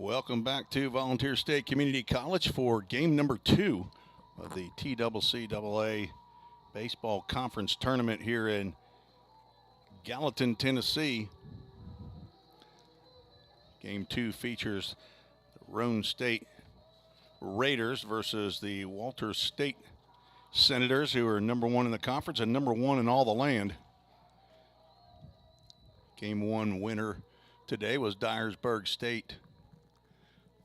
Welcome back to Volunteer State Community College for game number 2 of the TCCAA Baseball Conference Tournament here in Gallatin, Tennessee. Game 2 features the Roane State Raiders versus the Walters State Senators, who are number 1 in the conference and number 1 in all the land. Game 1 winner today was Dyersburg State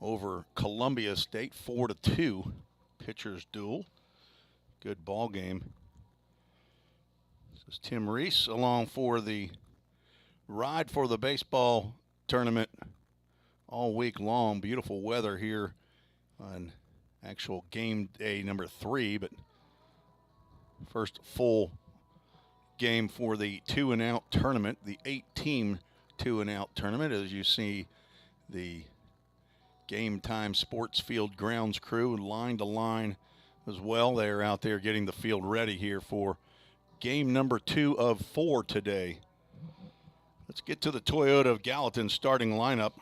over Columbia State, 4-2. Pitchers duel. Good ball game. This is Tim Reese along for the ride for the baseball tournament all week long. Beautiful weather here on actual game day number 3, but first full game for the 2-and-out tournament, the 8-team 2-and-out tournament. As you see, the Game Time Sports Field grounds crew line to line as well. They're out there getting the field ready here for game number 2 of 4 today. Let's get to the Toyota of Gallatin starting lineup.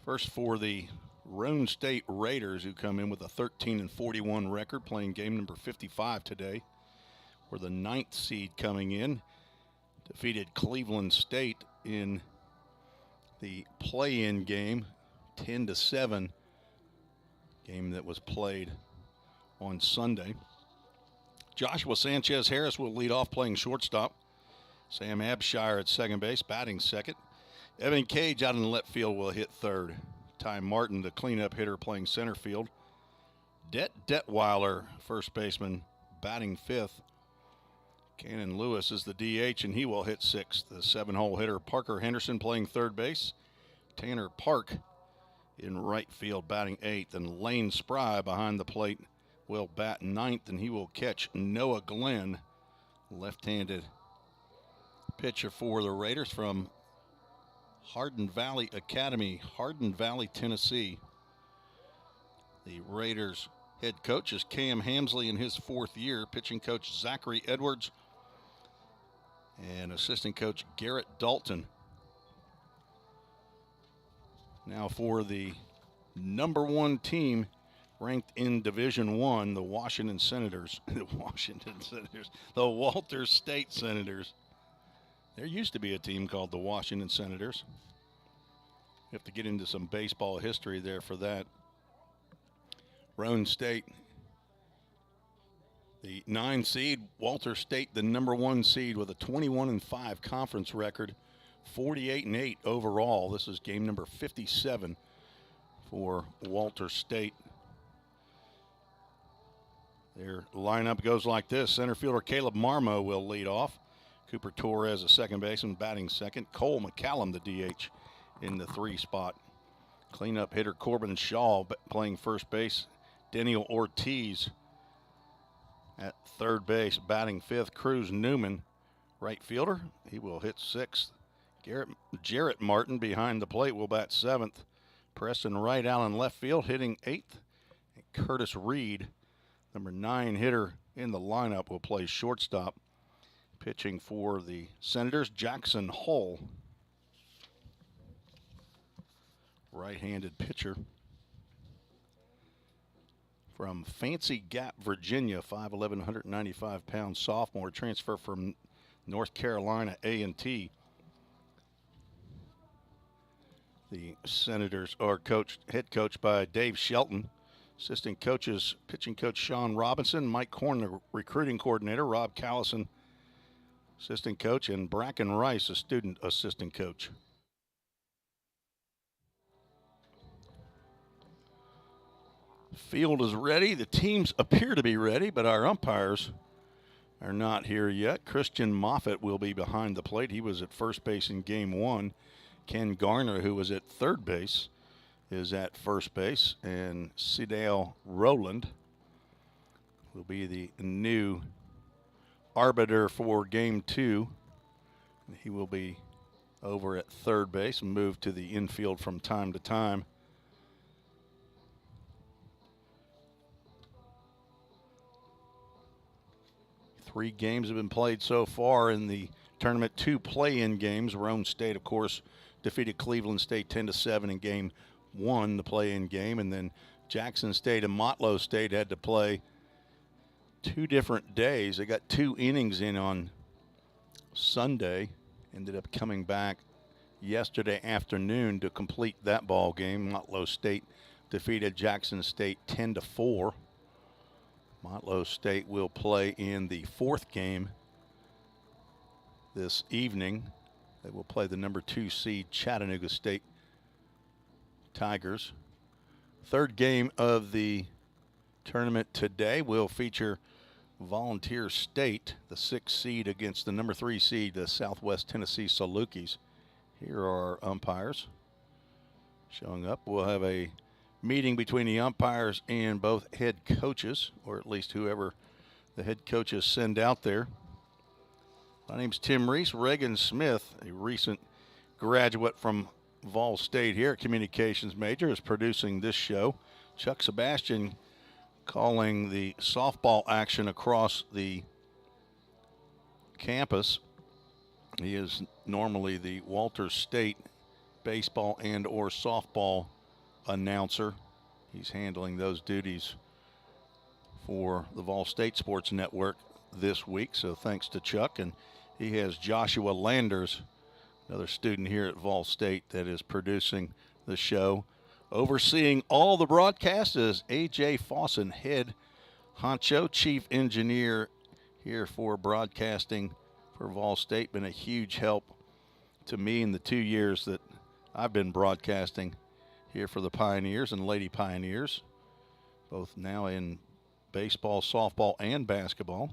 First for the Roane State Raiders, who come in with a 13-41 record, playing game number 55 today. We're the 9th seed coming in. Defeated Cleveland State in the play-in game, 10-7, game that was played on Sunday. Joshua Sanchez Harris will lead off playing shortstop. Sam Abshire at second base, batting second. Evan Cage out in the left field will hit third. Ty Martin, the cleanup hitter, playing center field. Detweiler, first baseman, batting fifth. Cannon Lewis is the DH, and he will hit sixth. The 7-hole hitter, Parker Henderson, playing third base. Tanner Park in right field, batting eighth. And Lane Spry behind the plate will bat ninth, and he will catch Noah Glenn, left-handed pitcher for the Raiders from Hardin Valley Academy, Hardin Valley, Tennessee. The Raiders head coach is Cam Hamsley in his 4th year. Pitching coach Zachary Edwards and assistant coach Garrett Dalton. Now for the number 1 team ranked in Division I, the Washington Senators. The Walters State Senators. There used to be a team called the Washington Senators. You have to get into some baseball history there for that. Roane State, the 9 seed. Walters State, the number 1 seed, with a 21-5 conference record, 48-8 overall. This is game number 57 for Walters State. Their lineup goes like this. Center fielder Caleb Marmo will lead off. Cooper Torres, a second baseman, batting second. Cole McCallum, the DH, in the 3 spot. Cleanup hitter Corbin Shaw playing first base. Daniel Ortiz at third base, batting fifth. Cruz Newman, right fielder, he will hit sixth. Jarrett Martin behind the plate will bat seventh. Preston Wright out in left field, hitting eighth. And Curtis Reed, number 9 hitter in the lineup, will play shortstop. Pitching for the Senators, Jackson Hull, right-handed pitcher from Fancy Gap, Virginia, 5'11", 195-pound sophomore, transfer from North Carolina A&T. The Senators are head coached by Dave Shelton. Assistant coaches, pitching coach Sean Robinson, Mike Korn, the recruiting coordinator, Rob Callison, assistant coach, and Bracken Rice, a student assistant coach. Field is ready. The teams appear to be ready, but our umpires are not here yet. Christian Moffitt will be behind the plate. He was at first base in game 1. Ken Garner, who was at third base, is at first base. And Cedale Rowland will be the new arbiter for game 2. He will be over at third base and move to the infield from time to time. Three games have been played so far in the tournament, 2 play-in games. Roane State, of course, defeated Cleveland State 10-7 in game 1, the play-in game, and then Jackson State and Motlow State had to play 2 different days. They got 2 innings in on Sunday, ended up coming back yesterday afternoon to complete that ball game. Motlow State defeated Jackson State 10-4. Motlow State will play in the 4th game this evening. They will play the number 2 seed Chattanooga State Tigers. 3rd game of the tournament today will feature Volunteer State, the 6th seed, against the number 3 seed, the Southwest Tennessee Salukis. Here are our umpires showing up. We'll have a meeting between the umpires and both head coaches, or at least whoever the head coaches send out there. My name's Tim Reese. Reagan Smith, a recent graduate from VolState here, communications major, is producing this show. Chuck Sebastian calling the softball action across the campus. He is normally the Walters State baseball and or softball announcer. He's handling those duties for the VolState Sports Network this week, so thanks to Chuck. And he has Joshua Landers, another student here at VolState, that is producing the show. Overseeing all the broadcasts is A.J. Fawson, head honcho, chief engineer here for broadcasting for VolState. Been a huge help to me in the 2 years that I've been broadcasting here for the Pioneers and Lady Pioneers, both now in baseball, softball, and basketball.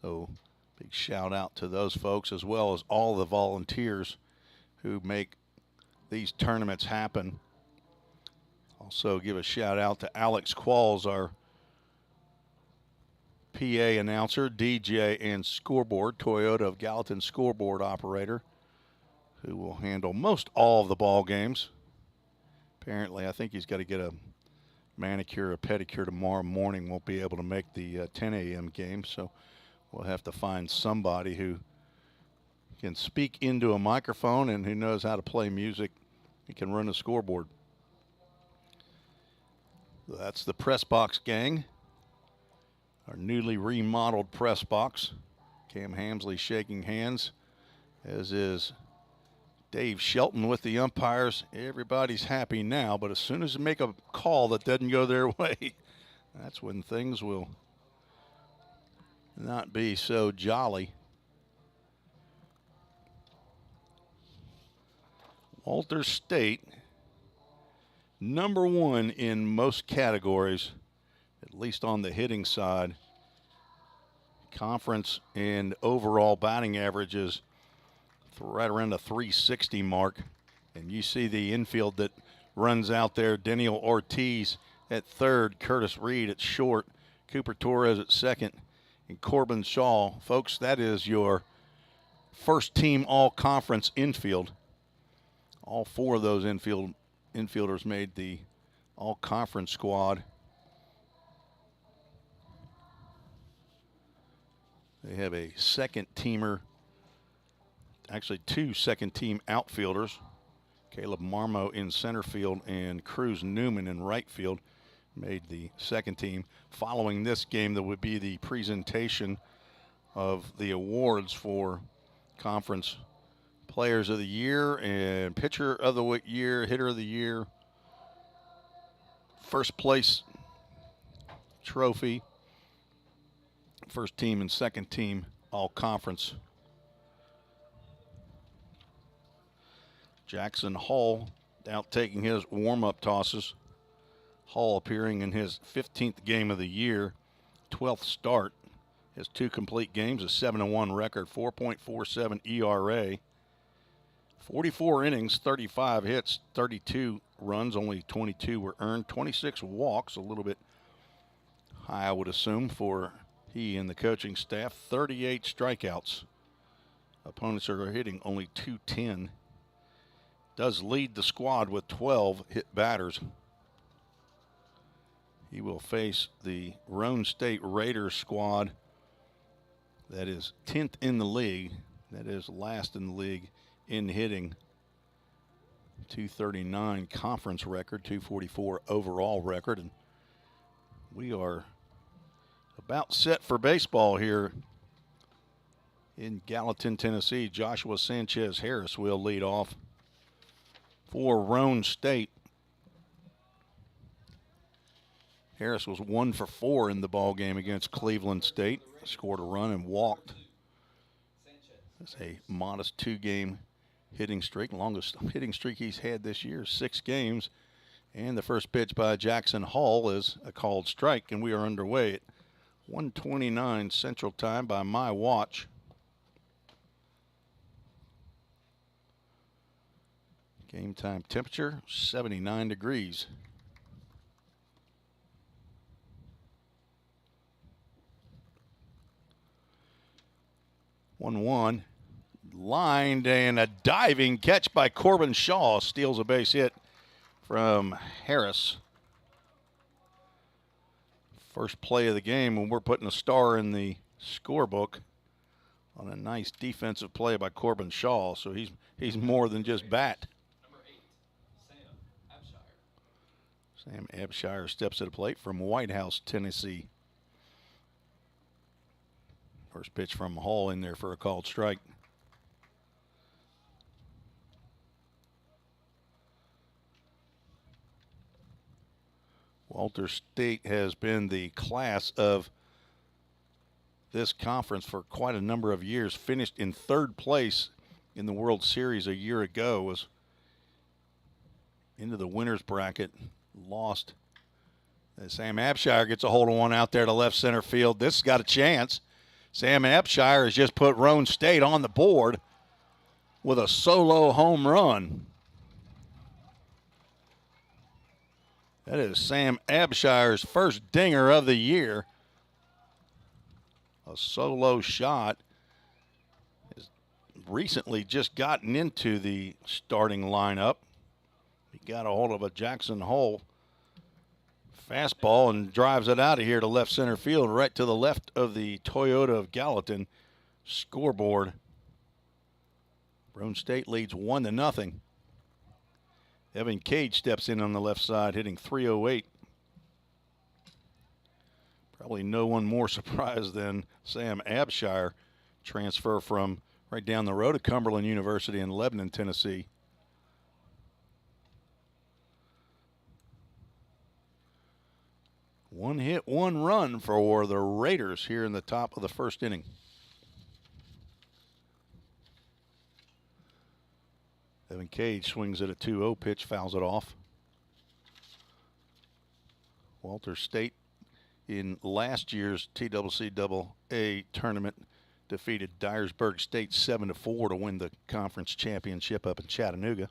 So big shout out to those folks, as well as all the volunteers who make these tournaments happen. Also give a shout out to Alex Qualls, our PA announcer, DJ, and scoreboard, Toyota of Gallatin scoreboard operator, who will handle most all of the ball games. Apparently, I think he's got to get a manicure, a pedicure tomorrow morning. Won't be able to make the 10 a.m. game, so we'll have to find somebody who can speak into a microphone and who knows how to play music. He can run a scoreboard. That's the press box gang, our newly remodeled press box. Cam Hamsley shaking hands, as is Dave Shelton with the umpires. Everybody's happy now, but as soon as they make a call that doesn't go their way, that's when things will not be so jolly. Walters State, number 1 in most categories, at least on the hitting side. Conference and overall batting averages right around the 360 mark. And you see the infield that runs out there. Daniel Ortiz at 3rd, Curtis Reed at short, Cooper Torres at 2nd, and Corbin Shaw. Folks, that is your first team all-conference infield. All 4 of those infielders made the all-conference squad. They have a second-teamer, actually 2 second-team outfielders, Caleb Marmo in center field and Cruz Newman in right field, made the second team. Following this game, there would be the presentation of the awards for conference players of the year and pitcher of the year, hitter of the year, first place trophy, first team and second team all conference. Jackson Hall out taking his warm-up tosses. Hall appearing in his 15th game of the year, 12th start. Has 2 complete games, a 7-1 record, 4.47 ERA. 44 innings, 35 hits, 32 runs, only 22 were earned, 26 walks, a little bit high, I would assume, for he and the coaching staff, 38 strikeouts. Opponents are hitting only .210. Does lead the squad with 12 hit batters. He will face the Roane State Raiders squad that is 10th in the league, that is last in the league in hitting. 239 conference record, 244 overall record. And we are about set for baseball here in Gallatin, Tennessee. Joshua Sanchez Harris will lead off for Roane State. Harris was 1 for 4 in the ball game against Cleveland State. Scored a run and walked. That's a modest 2-game hitting streak. Longest hitting streak he's had this year, 6 games. And the first pitch by Jackson Hall is a called strike, and we are underway at 1:29 Central Time by my watch. Game time temperature, 79 degrees. One lined, and a diving catch by Corbin Shaw steals a base hit from Harris. First play of the game when we're putting a star in the scorebook on a nice defensive play by Corbin Shaw. So he's more than just bat. Number 8, Sam Abshire. Sam Abshire steps to the plate from White House, Tennessee. First pitch from Hall in there for a called strike. Walter State has been the class of this conference for quite a number of years. Finished in 3rd place in the World Series a year ago. Was into the winner's bracket. Lost. Sam Abshire gets a hold of one out there to left center field. This has got a chance. Sam Abshire has just put Roane State on the board with a solo home run. That is Sam Abshire's first dinger of the year. A solo shot. Has recently just gotten into the starting lineup. He got a hold of a Jackson Hole fastball and drives it out of here to left center field, right to the left of the Toyota of Gallatin scoreboard. Roane State leads 1-0. Evan Cage steps in on the left side, hitting .308. Probably no one more surprised than Sam Abshire, transfer from right down the road at Cumberland University in Lebanon, Tennessee. One hit, one run for the Raiders here in the top of the first inning. Evan Cage swings at a 2-0 pitch, fouls it off. Walter State in last year's TCCAA tournament defeated Dyersburg State 7-4 to win the conference championship up in Chattanooga.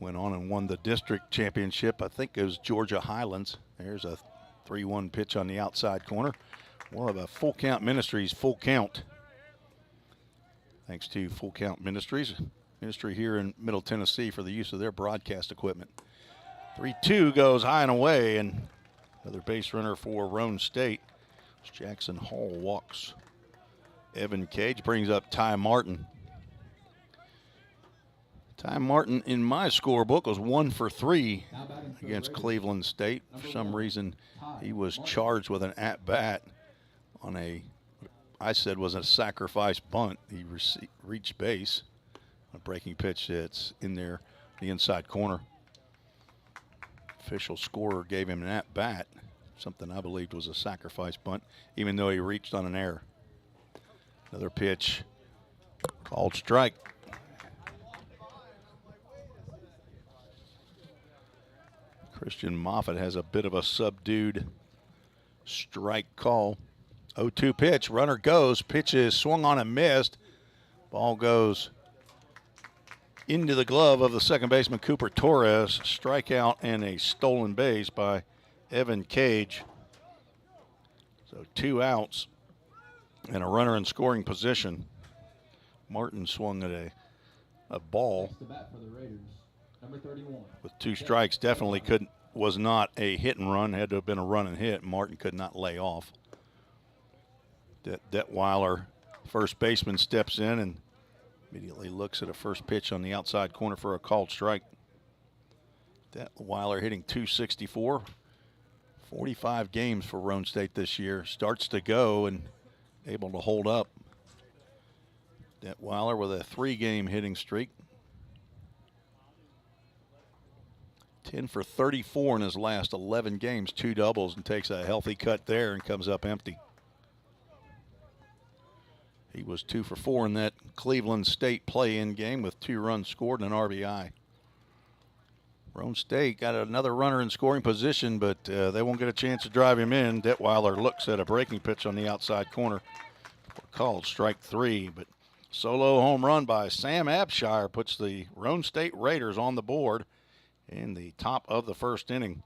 Went on and won the district championship. I think it was Georgia Highlands. There's a 3-1 pitch on the outside corner. We'll have a Full Count Ministries full count. Thanks to Full Count Ministries, ministry here in Middle Tennessee, for the use of their broadcast equipment. 3-2 goes high and away, and another base runner for Roane State. Jackson Hall walks. Evan Cage brings up Ty Martin. Ty Martin in my scorebook was 1 for 3 against Cleveland State. For some reason, he was charged with an at-bat on I said was a sacrifice bunt. He reached base. A breaking pitch that's in there, the inside corner. Official scorer gave him an at-bat, something I believed was a sacrifice bunt, even though he reached on an error. Another pitch, called strike. Christian Moffitt has a bit of a subdued strike call. 0-2 pitch, runner goes, pitch is swung on and missed. Ball goes into the glove of the second baseman Cooper Torres. Strikeout and a stolen base by Evan Cage. So 2 outs and a runner in scoring position. Martin swung at a ball Next to bat for the Raiders, number 31. with 2 strikes. Definitely was not a hit and run. Had to have been a run and hit. Martin could not lay off. Detweiler, first baseman, steps in and immediately looks at a first pitch on the outside corner for a called strike. Detweiler hitting .264. 45 games for Roane State this year. Starts to go and able to hold up. Detweiler with a 3-game hitting streak. 10 for 34 in his last 11 games, 2 doubles, and takes a healthy cut there and comes up empty. He was 2 for 4 in that Cleveland State play-in game with 2 runs scored and an RBI. Roane State got another runner in scoring position, but they won't get a chance to drive him in. Detweiler looks at a breaking pitch on the outside corner. Called strike 3, but solo home run by Sam Abshire puts the Roane State Raiders on the board in the top of the first inning.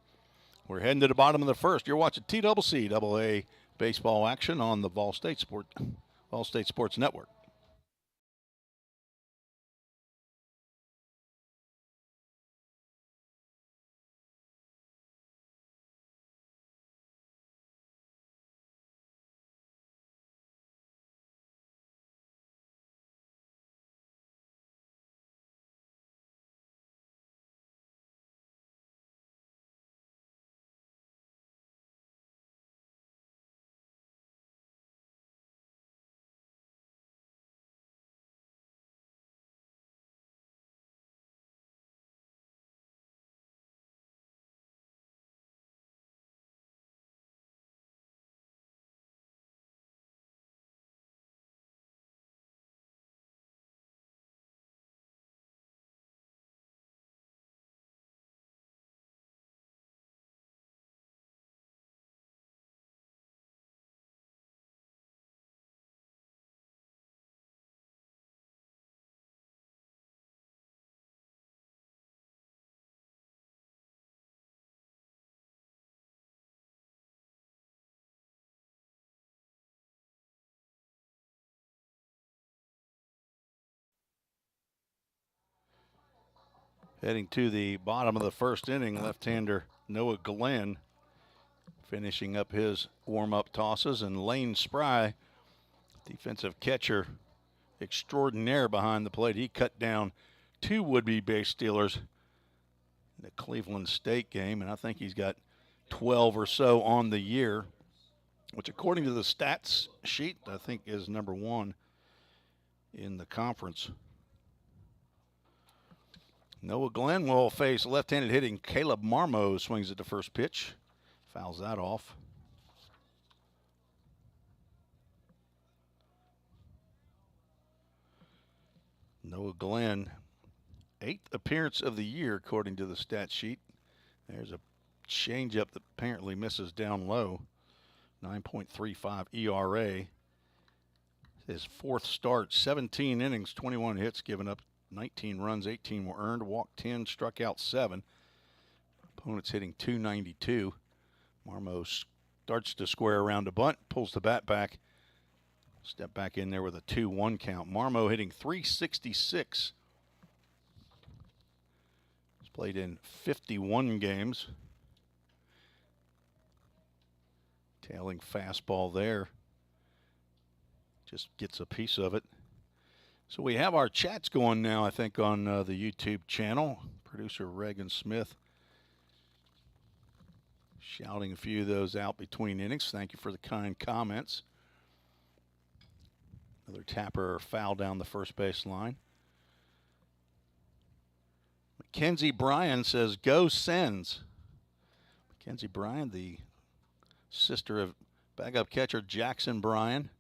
We're heading to the bottom of the first. You're watching TCCAA baseball action on the VolState Sports Network. Heading to the bottom of the first inning, left-hander Noah Glenn finishing up his warm-up tosses, and Lane Spry, defensive catcher extraordinaire behind the plate. He cut down 2 would-be base stealers in the Cleveland State game, and I think he's got 12 or so on the year, which according to the stats sheet, I think is number 1 in the conference. Noah Glenn will face left-handed hitting Caleb Marmo. Swings at the first pitch. Fouls that off. Noah Glenn, 8th appearance of the year according to the stat sheet. There's a changeup that apparently misses down low. 9.35 ERA. His 4th start, 17 innings, 21 hits, given up 19 runs, 18 were earned, walked 10, struck out 7. Opponent's hitting .292. Marmo starts to square around a bunt, pulls the bat back, step back in there with a 2-1 count. Marmo hitting .366. He's played in 51 games. Tailing fastball there. Just gets a piece of it. So we have our chats going now, I think, on the YouTube channel. Producer Reagan Smith shouting a few of those out between innings. Thank you for the kind comments. Another tapper foul down the first base line. Mackenzie Bryan says, "Go Sens." Mackenzie Bryan, the sister of backup catcher Jackson Bryan,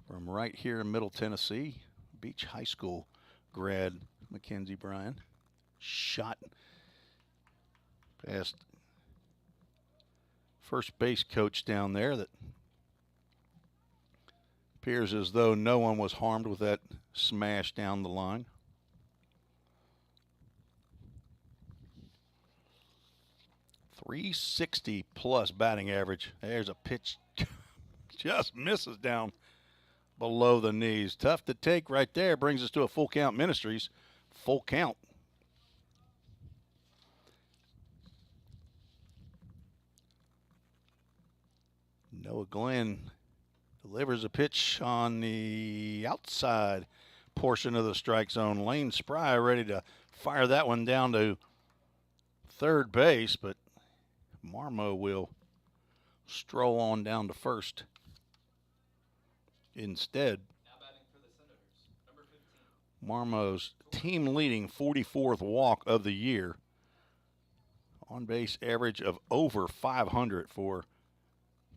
from right here in Middle Tennessee. Beach High School grad Mackenzie Bryan. Shot past first base coach down there that appears as though no one was harmed with that smash down the line. .360 plus batting average. There's a pitch just misses down below the knees. Tough to take right there. Brings us to a full count. Ministries. Full count. Noah Glenn delivers a pitch on the outside portion of the strike zone. Lane Spry ready to fire that one down to third base, but Marmo will stroll on down to first instead. Now batting for the Senators, number 15. Marmo's team-leading 44th walk of the year. On-base average of over 500 for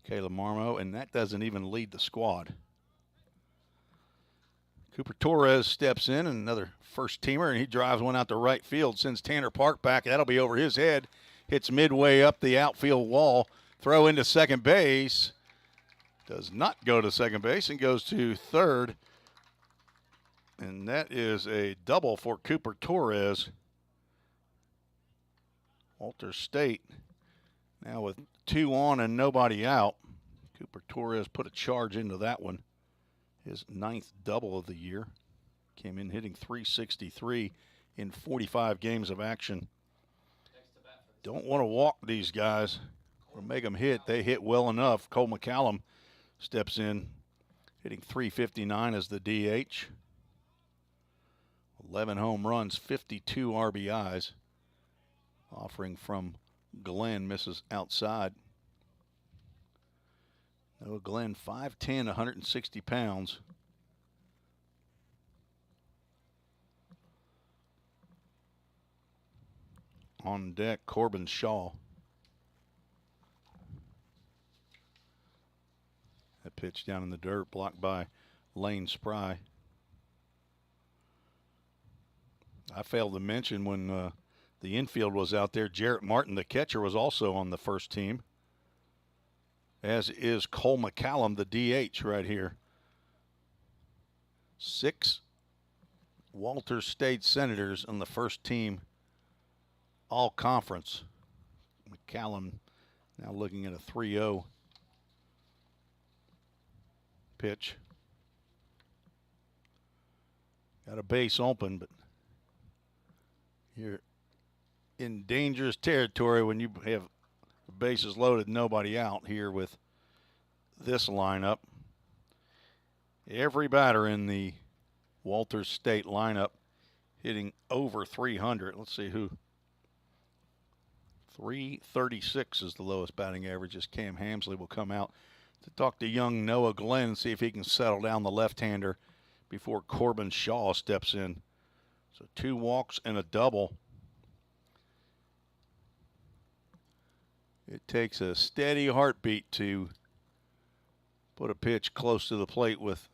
Caleb Marmo, and that doesn't even lead the squad. Cooper Torres steps in, another first-teamer, and he drives one out to right field. Sends Tanner Park back. That'll be over his head. Hits midway up the outfield wall. Throw into second base. Does not go to second base and goes to third. And that is a double for Cooper Torres. VolState now with 2 on and nobody out. Cooper Torres put a charge into that one. His 9th double of the year. Came in hitting .363 in 45 games of action. Don't want to walk these guys or make them hit. They hit well enough. Cole McCallum steps in, hitting .359 as the DH. 11 home runs, 52 RBIs. Offering from Glenn misses outside. Noah Glenn, 5'10", 160 pounds. On deck, Corbin Shaw. That pitch down in the dirt, blocked by Lane Spry. I failed to mention when the infield was out there, Jarrett Martin, the catcher, was also on the first team, as is Cole McCallum, the DH, right here. 6 VolState Senators on the first team all-conference. McCallum now looking at a 3-0 pitch. Got a base open, but you're in dangerous territory when you have the bases loaded, nobody out here with this lineup. Every batter in the VolState lineup hitting over 300. Let's see who. 336 is the lowest batting average, as Cam Hamsley will come out to talk to young Noah Glenn and see if he can settle down the left-hander before Corbin Shaw steps in. So 2 walks and a double. It takes a steady heartbeat to put a pitch close to the plate with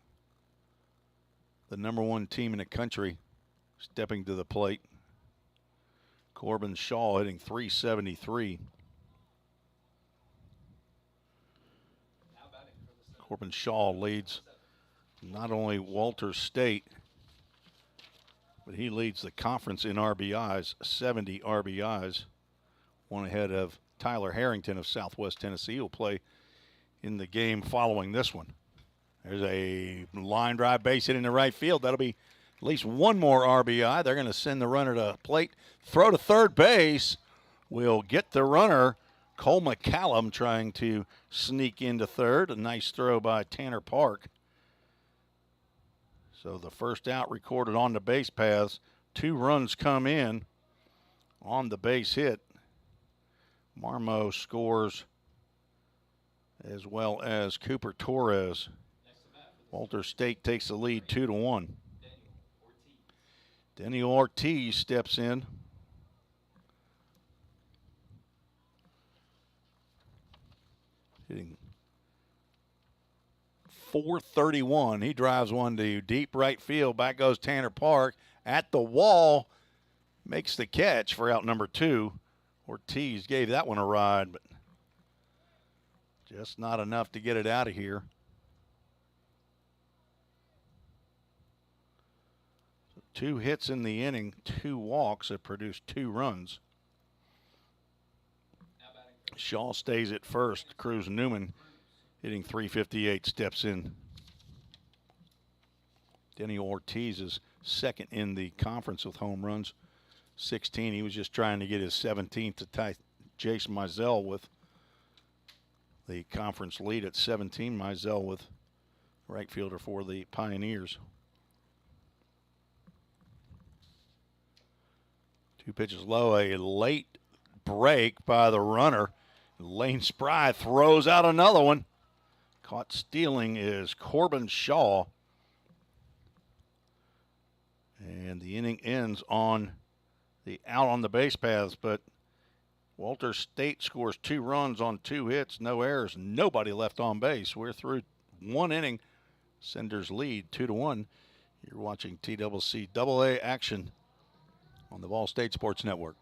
the #1 team in the country stepping to the plate. Corbin Shaw hitting .373. Corbin Shaw leads not only VolState, but he leads the conference in RBIs, 70 RBIs, one ahead of Tyler Harrington of Southwest Tennessee, who will play in the game following this one. There's a line drive base hit in the right field. That'll be at least 1 more RBI. They're going to send the runner to plate. Throw to third base will get the runner. Cole McCallum trying to sneak into third. A nice throw by Tanner Park. So the first out recorded on the base paths. 2 runs come in on the base hit. Marmo scores as well as Cooper Torres. VolState takes the lead 2-1. Denny Ortiz steps in. Hitting .431. He drives one to deep right field. Back goes Tanner Park at the wall. Makes the catch for out number 2. Ortiz gave that one a ride, but just not enough to get it out of here. So 2 hits in the inning, 2 walks that produced 2 runs. Shaw stays at first. Cruz Newman hitting .358 steps in. Denny Ortiz is second in the conference with home runs, 16. He was just trying to get his 17th to tie Jason Mizell with the conference lead at 17. Mizell with right fielder for the Pioneers. 2 pitches low, a late break by the runner. Lane Spry throws out another one. Caught stealing is Corbin Shaw. And the inning ends on the out on the base paths, but Walter State scores 2 runs on 2 hits, no errors, nobody left on base. We're through 1 inning. Senders lead 2-1. You're watching TCCAA action on the VolState Sports Network.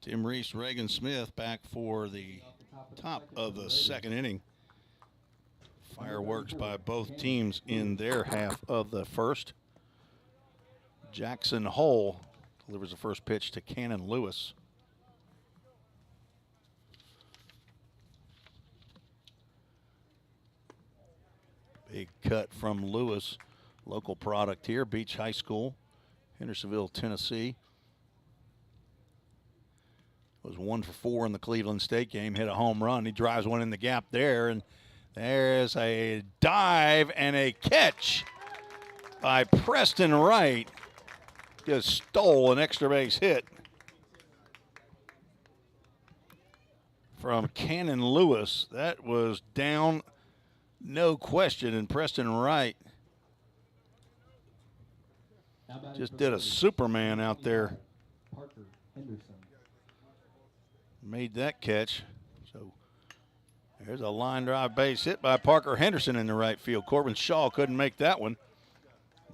Tim Reese, Reagan Smith back for the top of the 2nd inning. Fireworks by both teams in their half of the 1st. Jackson Hull delivers the first pitch to Cannon Lewis. Big cut from Lewis, local product here, Beach High School, Hendersonville, Tennessee. Was 1 for 4 in the Cleveland State game, hit a home run. He drives one in the gap there, and there's a dive and a catch by Preston Wright. Just stole an extra base hit from Cannon Lewis. That was down, no question, and Preston Wright just did a Superman out there. Parker Henderson. Made that catch. So there's a line drive base hit by Parker Henderson in the right field. Corbin Shaw couldn't make that one.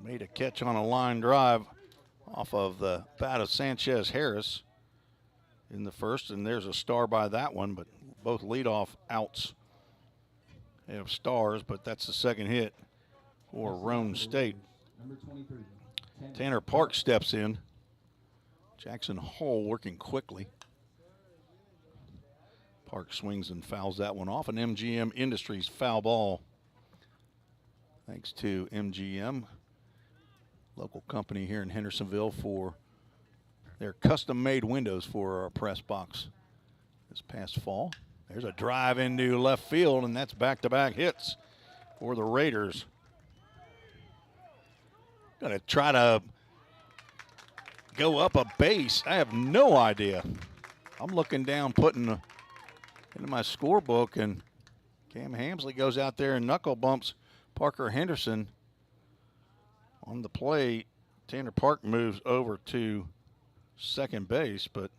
Made a catch on a line drive off of the bat of Sanchez Harris in the 1st, and there's a star by that one, but both leadoff outs have stars, but that's the 2nd hit for Roane State. Number 23. Tanner Park steps in. Jackson Hull working quickly. Park swings and fouls that one off. An MGM Industries foul ball. Thanks to MGM, local company here in Hendersonville, for their custom-made windows for our press box this past fall. There's a drive into left field, and that's back-to-back hits for the Raiders. Gonna try to go up a base. I have no idea. I'm looking down, putting into my scorebook, and Cam Hamsley goes out there and knuckle bumps Parker Henderson on the play. Tanner Park moves over to second base, but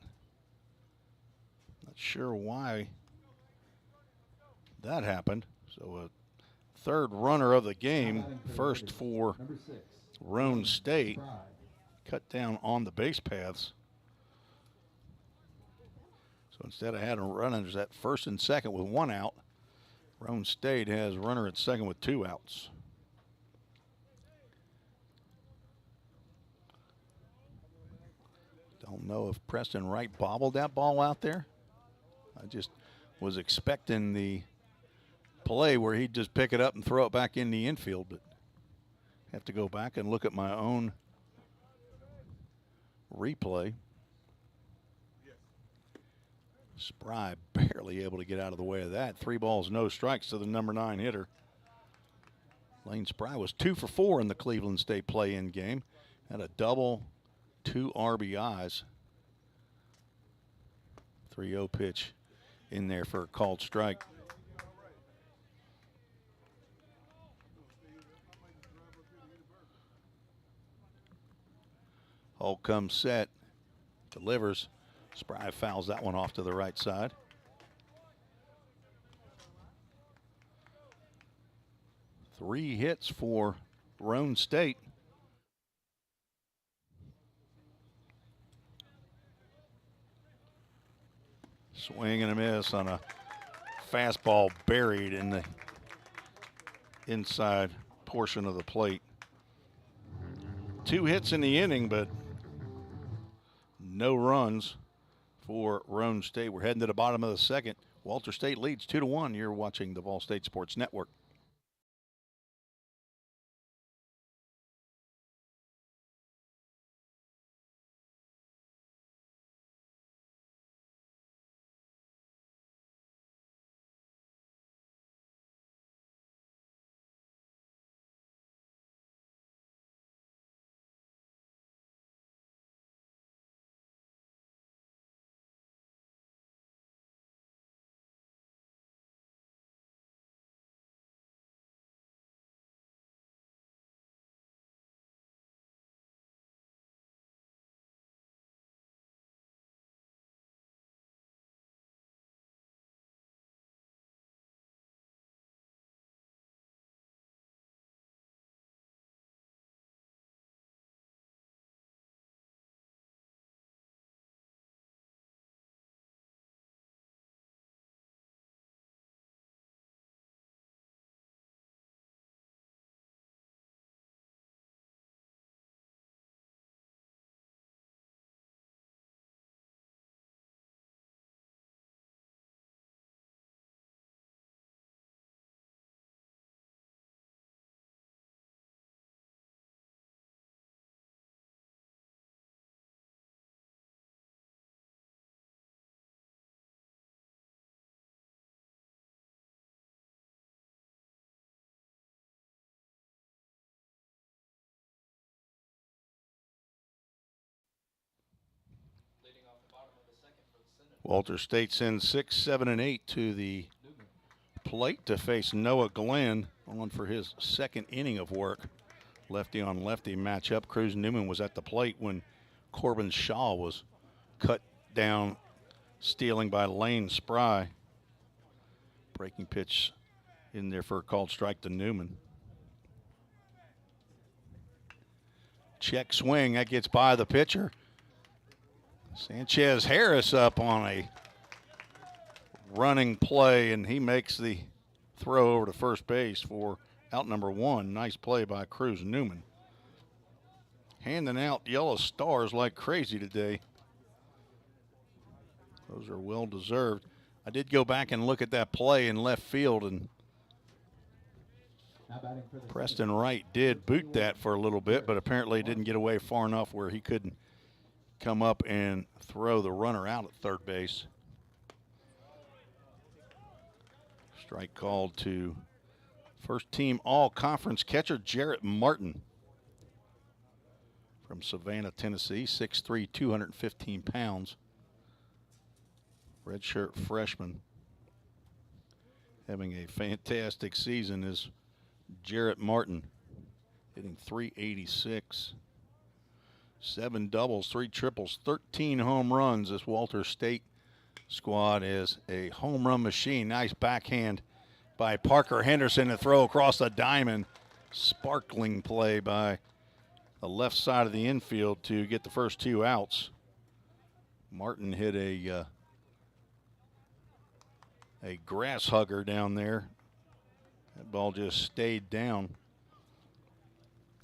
not sure why that happened. So a 3rd runner of the game, first for Number 6. Roane State, cut down on the base paths. So instead of having runners at 1st and 2nd with 1 out, Roane State has runner at 2nd with 2 outs. Don't know if Preston Wright bobbled that ball out there. I just was expecting the play where he'd just pick it up and throw it back in the infield, but Have to go back and look at my own replay. Spry barely able to get out of the way of that. 3 balls, no strikes to the number 9 hitter. Lane Spry was 2 for 4 in the Cleveland State play-in game. Had a double, 2 RBIs. 3-0 pitch in there for a called strike. Hole comes set, delivers. Spry fouls that one off to the right side. Three hits for Roane State. Swing and a miss on a fastball buried in the inside portion of the plate. 2 hits in the inning, but no runs for Roane State. We're heading to the bottom of the second. Walter State leads 2-1. You're watching the VolState Sports Network. Walter State sends 6, 7, and 8 to the plate to face Noah Glenn on for his second inning of work. Lefty on lefty matchup. Cruz Newman was at the plate when Corbin Shaw was cut down, stealing by Lane Spry. Breaking pitch in there for a called strike to Newman. Check swing, that gets by the pitcher. Sanchez Harris up on a running play, and he makes the throw over to first base for out number 1. Nice play by Cruz Newman. Handing out yellow stars like crazy today. Those are well deserved. I did go back and look at that play in left field, and Preston Wright did boot that for a little bit, but apparently didn't get away far enough where he couldn't come up and throw the runner out at third base. Strike called to first team all-conference catcher Jarrett Martin from Savannah, Tennessee, 6'3", 215 pounds. Redshirt freshman. Having a fantastic season is Jarrett Martin, hitting .386. 7 doubles, 3 triples, 13 home runs. This Walter State squad is a home run machine. Nice backhand by Parker Henderson to throw across the diamond. Sparkling play by the left side of the infield to get the first 2 outs. Martin hit a grass hugger down there. That ball just stayed down.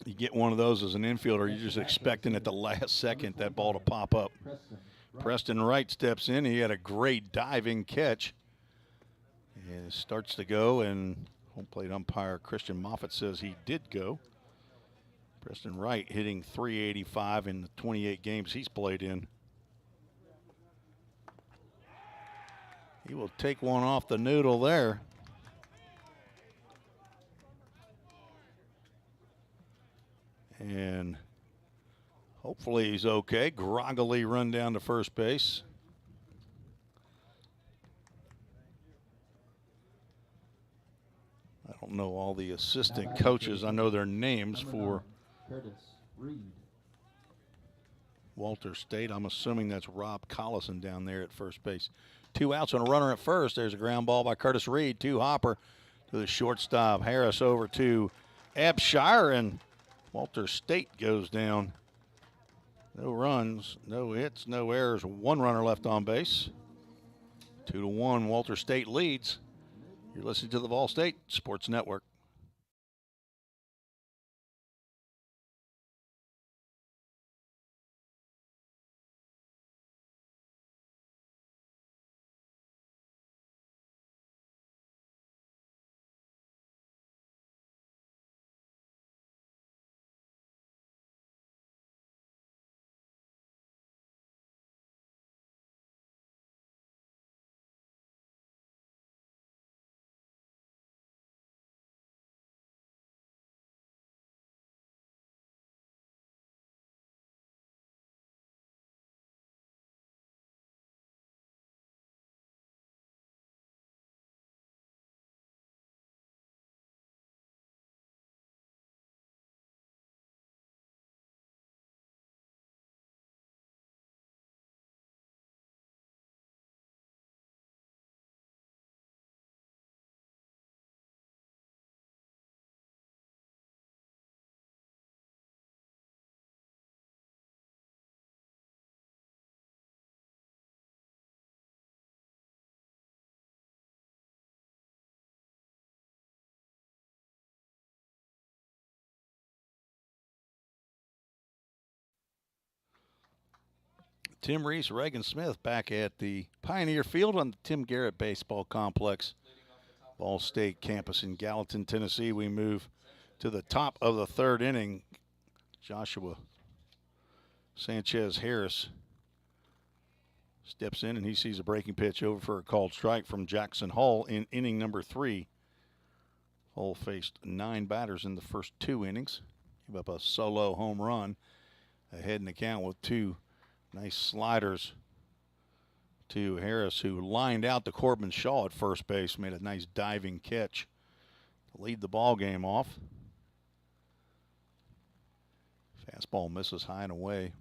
You get one of those as an infielder, you're just expecting at the last second that ball to pop up. Preston Wright steps in. He had a great diving catch. And starts to go, and home plate umpire Christian Moffitt says he did go. Preston Wright hitting .385 in the 28 games he's played in. He will take one off the noodle there. And hopefully he's okay. Groggily run down to first base. I don't know all the assistant coaches. I know their names for Curtis Reed. Walter State. I'm assuming that's Rob Collison down there at first base. 2 outs and a runner at first. There's a ground ball by Curtis Reed. 2 hopper to the shortstop. Harris over to Abshire, and Walter State goes down. No runs, no hits, no errors. 1 runner left on base. 2-1, Walter State leads. You're listening to the VolState Sports Network. Tim Reese, Reagan Smith back at the Pioneer Field on the Tim Garrett Baseball Complex, Ball State campus in Gallatin, Tennessee. We move to the top of the 3rd inning. Joshua Sanchez Harris steps in, and he sees a breaking pitch over for a called strike from Jackson Hull in inning number 3. Hull faced 9 batters in the first 2 innings. Gave up a solo home run, ahead in the count with 2 nice sliders to Harris, who lined out to Corbin Shaw at first base, made a nice diving catch to lead the ball game off. Fastball misses high and away.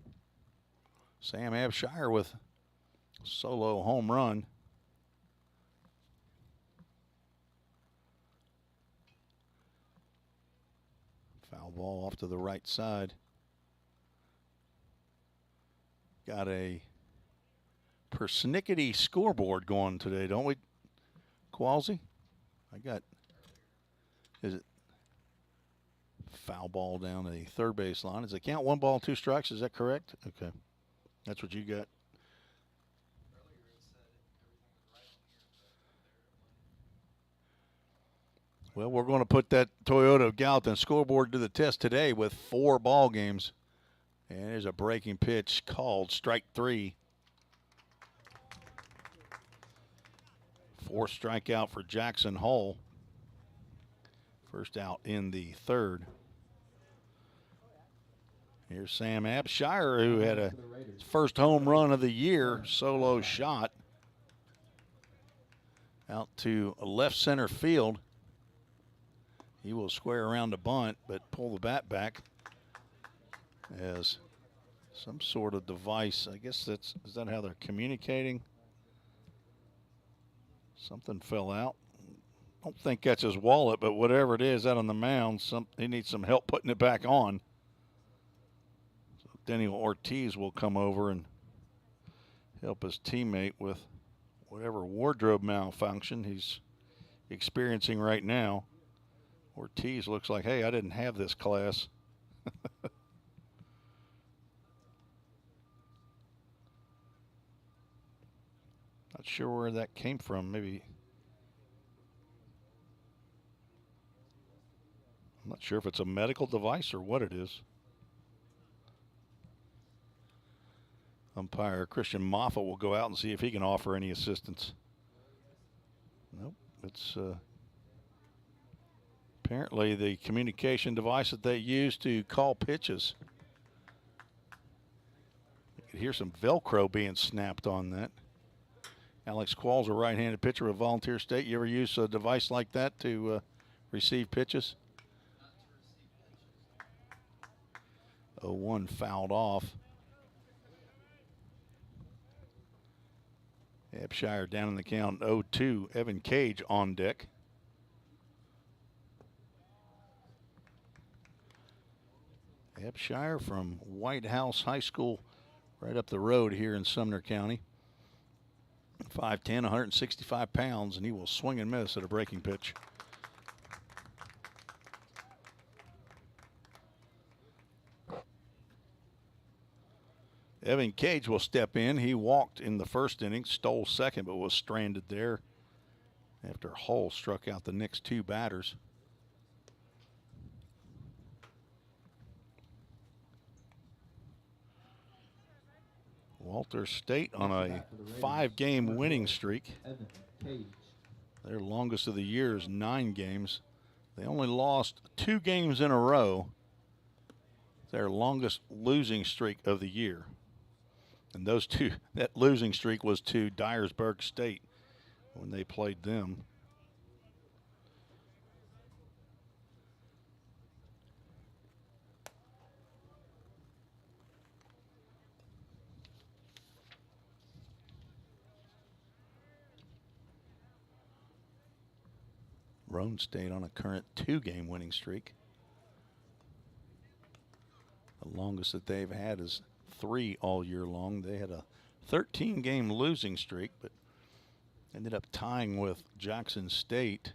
Sam Abshire with a solo home run. Foul ball off to the right side. Got a persnickety scoreboard going today, don't we, Qualsey? Is it foul ball down the third base line? Is it count 1 ball, 2 strikes? Is that correct? Okay. That's what you got. Well, we're going to put that Toyota of Gallatin scoreboard to the test today with 4 ball games. And there's a breaking pitch called strike 3. 4th strikeout for Jackson Hull. First out in the 3rd. Here's Sam Abshire, who had a first home run of the year, solo shot out to left center field. He will square around the bunt, but pull the bat back as some sort of device. I guess is that how they're communicating? Something fell out. I don't think that's his wallet, but whatever it is out on the mound, he needs some help putting it back on. So Denny Ortiz will come over and help his teammate with whatever wardrobe malfunction he's experiencing right now. Ortiz looks like, hey, I didn't have this class. Not sure where that came from. Maybe. I'm not Not sure if it's a medical device or what it is. Umpire Christian Moffat will go out and see if he can offer any assistance. Nope, it's apparently the communication device that they use to call pitches. You could hear some Velcro being snapped on that. Alex Qualls, a right-handed pitcher with Volunteer State. You ever use a device like that to receive pitches? 0-1 fouled off. Hampshire down in the count, 0-2. Evan Cage on deck. Hampshire from White House High School right up the road here in Sumner County. 5'10", 165 pounds, and he will swing and miss at a breaking pitch. Evan Cage will step in. He walked in the first inning, stole second, but was stranded there after Hull struck out the next two batters. Walter State on a 5-game winning streak. Evan Cage. Their longest of the year is 9 games. They only lost 2 games in a row. Their longest losing streak of the year. And that losing streak was to Dyersburg State when they played them. Roane State on a current 2-game winning streak. The longest that they've had is 3 all year long. They had a 13-game losing streak, but ended up tying with Jackson State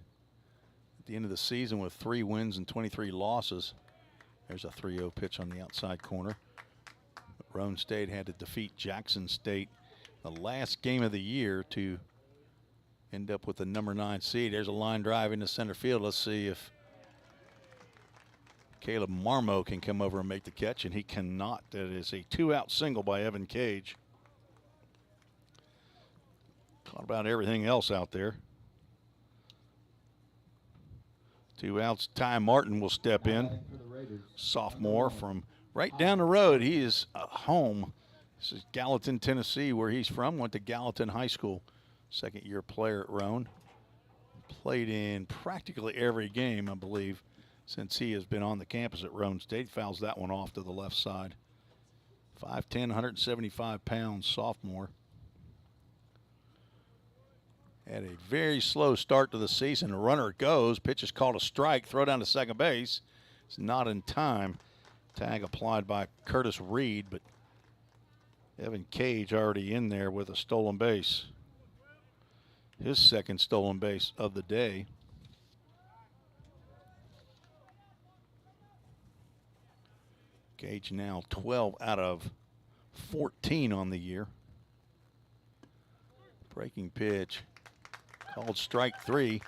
at the end of the season with 3 wins and 23 losses. There's a 3-0 pitch on the outside corner. But Roane State had to defeat Jackson State the last game of the year to end up with the number 9 seed. There's a line drive into center field. Let's see if Caleb Marmo can come over and make the catch, and he cannot. That is a 2-out single by Evan Cage. Caught about everything else out there. 2 outs. Ty Martin will step in. Sophomore from right down the road. He is home. This is Gallatin, Tennessee, where he's from. Went to Gallatin High School. Second-year player at Roane. Played in practically every game, I believe, since he has been on the campus at Roane State. Fouls that one off to the left side. 5'10", 175 pounds, sophomore. Had a very slow start to the season. A runner goes. Pitch is called a strike. Throw down to second base. It's not in time. Tag applied by Curtis Reed, but Evan Cage already in there with a stolen base. His second stolen base of the day. Cage now 12 out of 14 on the year. Breaking pitch called strike 3.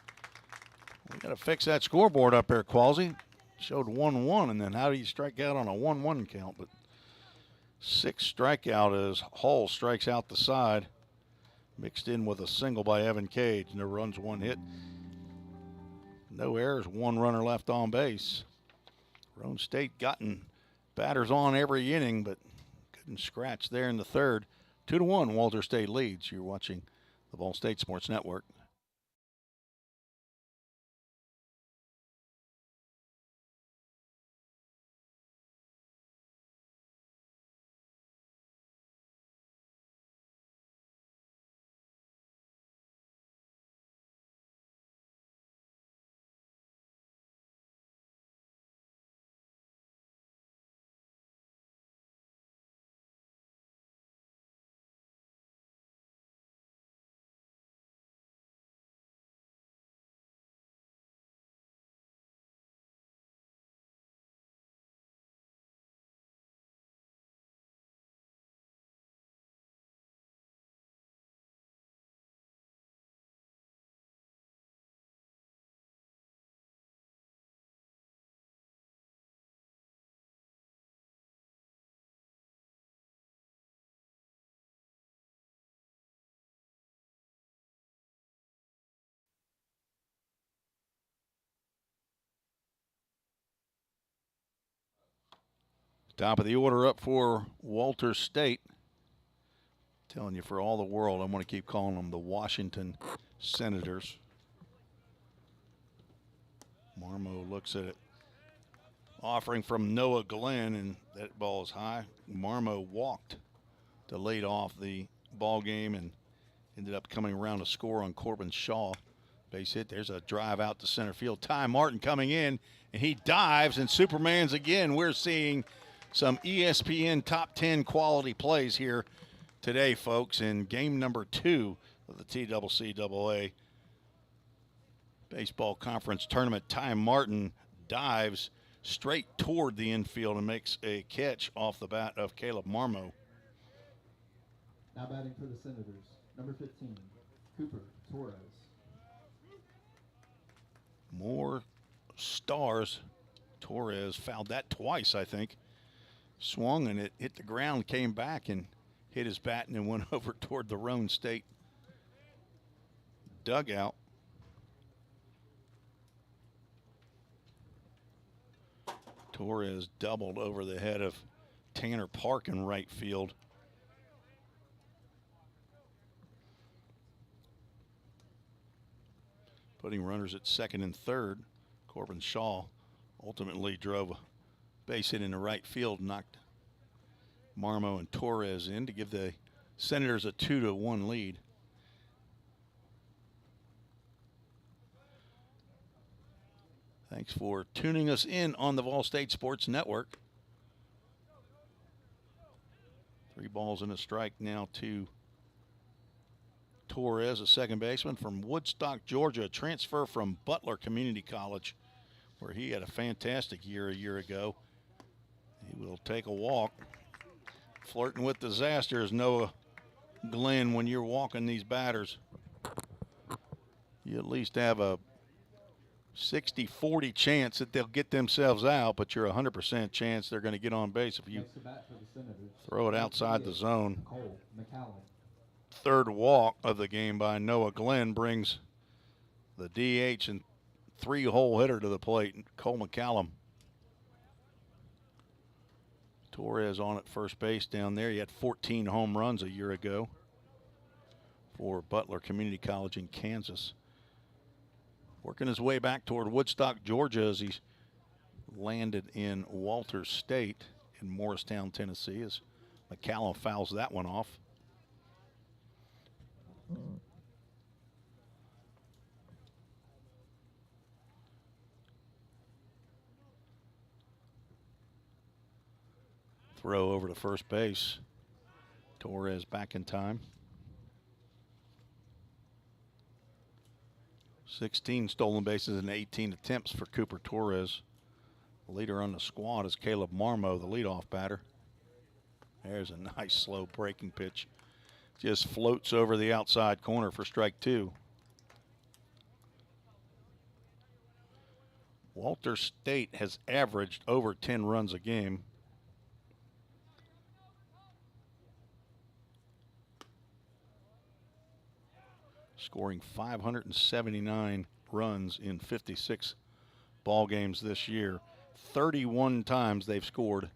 We got to fix that scoreboard up there, Qualsey. Showed 1-1, and then how do you strike out on a 1-1 count? But 6th strikeout as Hull strikes out the side. Mixed in with a single by Evan Cage. No runs, 1 hit. No errors, 1 runner left on base. Roane State gotten batters on every inning, but couldn't scratch there in the 3rd. 2-1, Walter State leads. You're watching the VolState Sports Network. Top of the order up for Walter State. Telling you, for all the world, I'm going to keep calling them the Washington Senators. Marmo looks at it. Offering from Noah Glenn, and that ball is high. Marmo walked to lead off the ball game and ended up coming around to score on Corbin Shaw. Base hit. There's a drive out to center field. Ty Martin coming in, and he dives, and Superman's again. We're seeing some ESPN top 10 quality plays here today, folks, in game number 2 of the TCCAA Baseball Conference Tournament. Ty Martin dives straight toward the infield and makes a catch off the bat of Caleb Marmo. Now batting for the Senators, number 15, Cooper Torres. More stars. Torres fouled that twice, I think. Swung and it hit the ground, came back and hit his bat, and then went over toward the Roane State dugout. Torres doubled over the head of Tanner Park in right field. Putting runners at second and third. Corbin Shaw ultimately drove a base hit into right field, knocked Marmo and Torres in to give the Senators a 2-1 lead. Thanks for tuning us in on the VolState Sports Network. 3 balls and a strike now to Torres, a second baseman from Woodstock, Georgia, a transfer from Butler Community College, where he had a fantastic year a year ago. He will take a walk. Flirting with disaster is Noah Glenn. When you're walking these batters, you at least have a 60-40 chance that they'll get themselves out, but you're 100% chance they're going to get on base if you Next to bat for the Senators, throw it outside the zone. Cole McCallum. Third walk of the game by Noah Glenn brings the DH and 3-hole hitter to the plate, Cole McCallum. Torres on at first base down there. He had 14 home runs a year ago for Butler Community College in Kansas. Working his way back toward Woodstock, Georgia, as he's landed in Walter State in Morristown, Tennessee, as McCallum fouls that one off. Throw over to first base. Torres back in time. 16 stolen bases and 18 attempts for Cooper Torres. The leader on the squad is Caleb Marmo, the leadoff batter. There's a nice slow breaking pitch. Just floats over the outside corner for strike 2. Walter State has averaged over 10 runs a game. Scoring 579 runs in 56 ball games this year. 31 times they've scored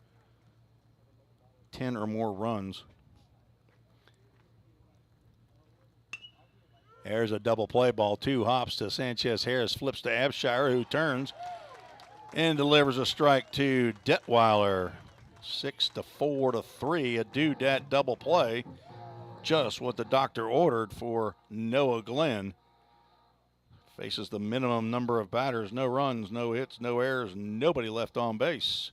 10 or more runs. There's a double play ball. 2 hops to Sanchez Harris, flips to Abshire, who turns and delivers a strike to Detweiler. 6-4 to 3, a due-dat double play. Just what the doctor ordered for Noah Glenn. Faces the minimum number of batters. No runs, no hits, no errors, nobody left on base.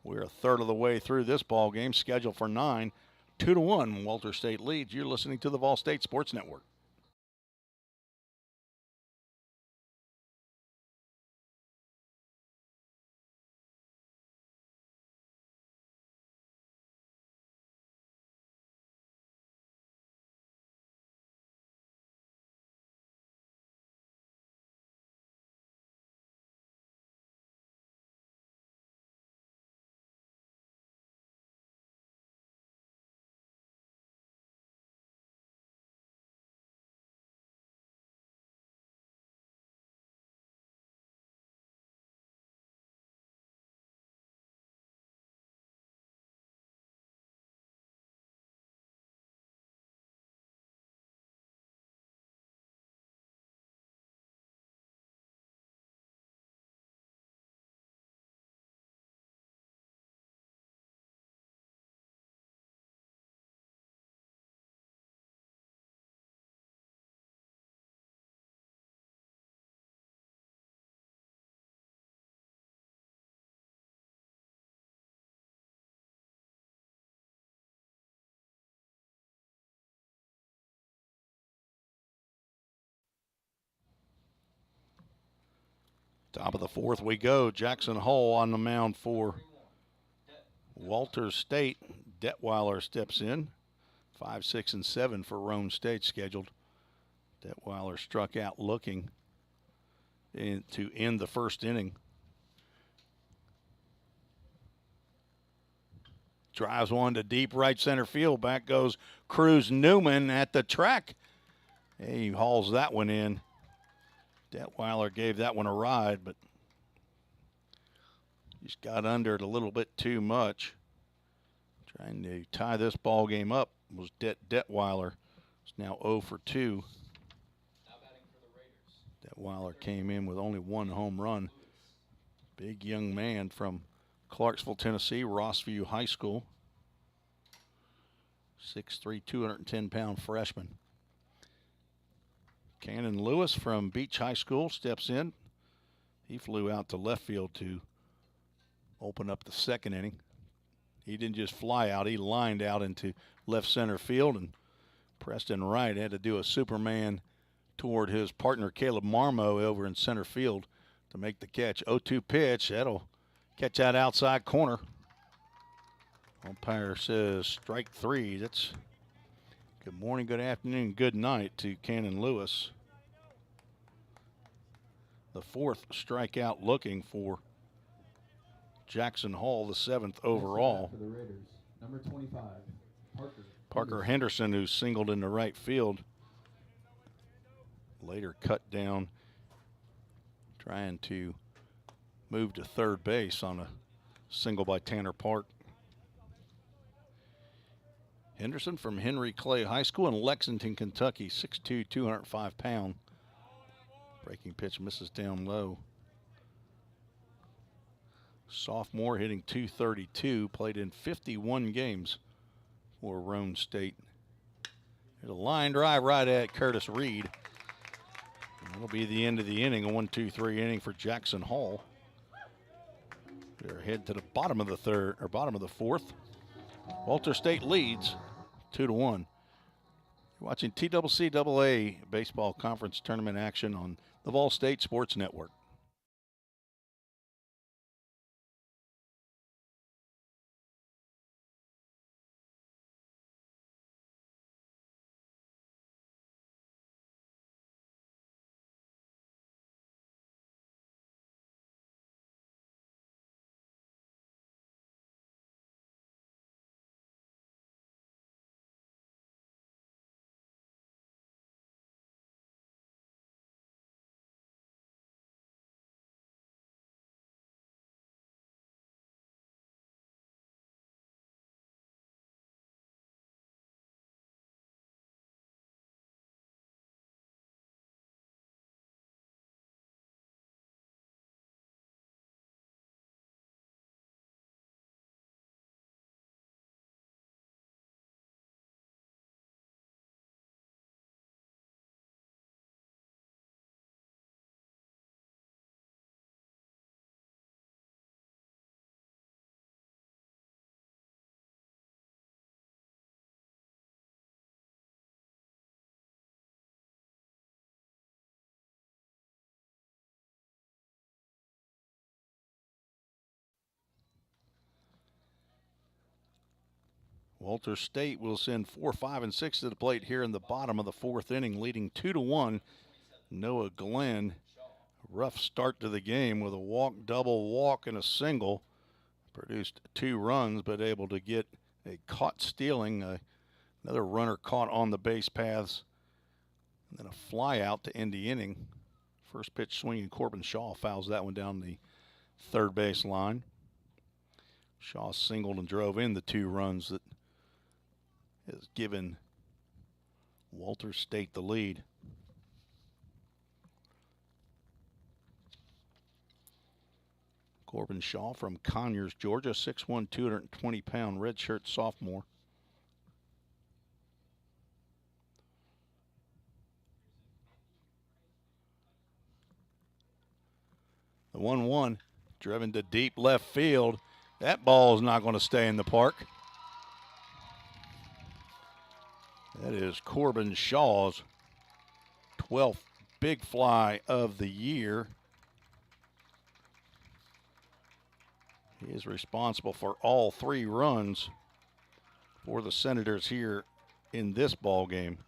We're a third of the way through this ball game, scheduled for 9. 2-1, Walter State leads. You're listening to the VolState Sports Network. Top of the fourth we go. Jackson Hall on the mound for 3-1. Walters State. Detweiler steps in. 5, 6, and 7 for Roane State scheduled. Detweiler struck out looking to end the first inning. Drives one to deep right center field. Back goes Cruz Newman at the track. He hauls that one in. Detweiler gave that one a ride, but just got under it a little bit too much. Trying to tie this ball game up was Detweiler. It's now 0 for 2. Now batting for the Raiders. Detweiler came in with only one home run. Big young man from Clarksville, Tennessee, Rossview High School. 6'3", 210-pound freshman. Cannon Lewis from Beach High School steps in. He flew out to left field to open up the second inning. He didn't just fly out, he lined out into left center field, and Preston Wright had to do a Superman toward his partner Caleb Marmo over in center field to make the catch. 0-2 pitch, that'll catch that outside corner. Umpire says strike 3. That's good morning, good afternoon, good night to Cannon Lewis. The 4th strikeout looking for Jackson Hall, the 7th overall. For the Raiders, number 25, Parker Henderson, who singled into right field. Later cut down, trying to move to third base on a single by Tanner Park. Henderson from Henry Clay High School in Lexington, Kentucky, 6'2", 205-pound. Breaking pitch misses down low. Sophomore hitting .232, played in 51 games for Roane State. There's a line drive right at Curtis Reed. That'll be the end of the inning, a 1-2-3 inning for Jackson Hall. They're ahead to the bottom of the fourth. Walters State leads 2-1. You're watching TCCAA baseball conference tournament action on the VolState Sports Network. Walters State will send 4, 5, and 6 to the plate here in the bottom of the fourth inning, leading 2-1. Noah Glenn, rough start to the game with a walk, double walk, and a single. Produced 2 runs, but able to get a caught stealing. Another runner caught on the base paths. And then a fly out to end the inning. First pitch swinging, Corbin Shaw fouls that one down the third base line. Shaw singled and drove in the 2 runs that has given Walters State the lead. Corbin Shaw from Conyers, Georgia, 6'1", 220-pound redshirt sophomore. The 1-1 driven to deep left field. That ball is not going to stay in the park. That is Corbin Shaw's 12th big fly of the year. He is responsible for all 3 runs for the Senators here in this ball game.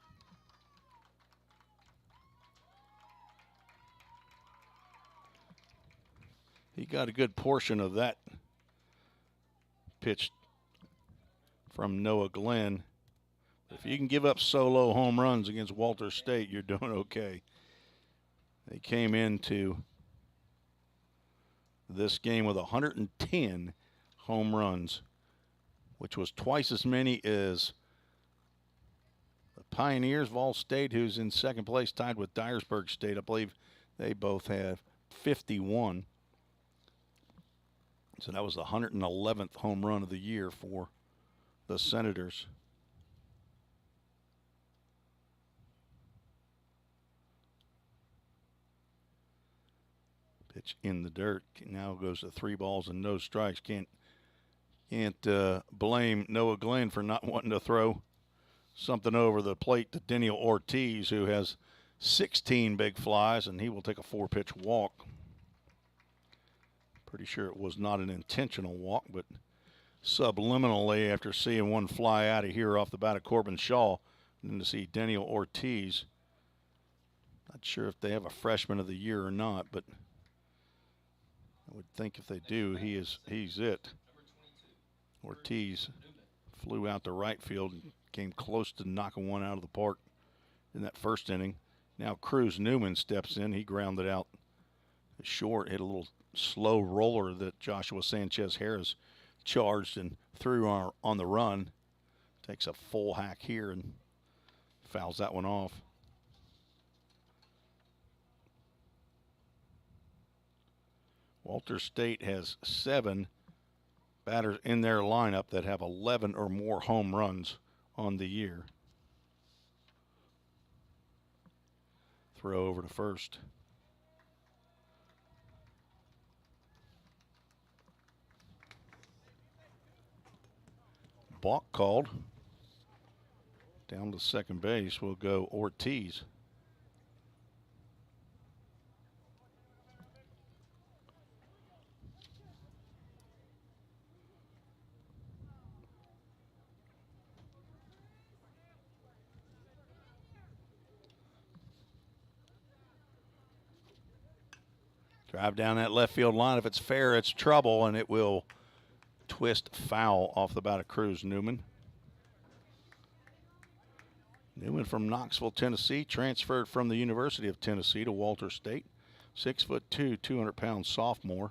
He got a good portion of that pitch from Noah Glenn. If you can give up solo home runs against Walter State, you're doing okay. They came into this game with 110 home runs, which was twice as many as the Pioneers, VolState, who's in second place, tied with Dyersburg State. I believe they both have 51. So that was the 111th home run of the year for the Senators. Pitch in the dirt. Now goes to 3 balls and no strikes. Can't blame Noah Glenn for not wanting to throw something over the plate to Daniel Ortiz, who has 16 big flies, and he will take a 4-pitch walk. Pretty sure it was not an intentional walk, but subliminally, after seeing one fly out of here off the bat of Corbin Shaw, and then to see Daniel Ortiz. Not sure if they have a freshman of the year or not, but I would think if they do, he's it. Ortiz flew out to right field and came close to knocking one out of the park in that first inning. Now Cruz Newman steps in. He grounded out short, hit a little slow roller that Joshua Sanchez Harris charged and threw on the run. Takes a full hack here and fouls that one off. Walter State has 7 batters in their lineup that have 11 or more home runs on the year. Throw over to first. Balk called. Down to second base will go Ortiz. Drive down that left field line. If it's fair, it's trouble, and it will twist foul off the bat of Cruz Newman. Newman from Knoxville, Tennessee, transferred from the University of Tennessee to Walter State. 6'2", 200-pound sophomore.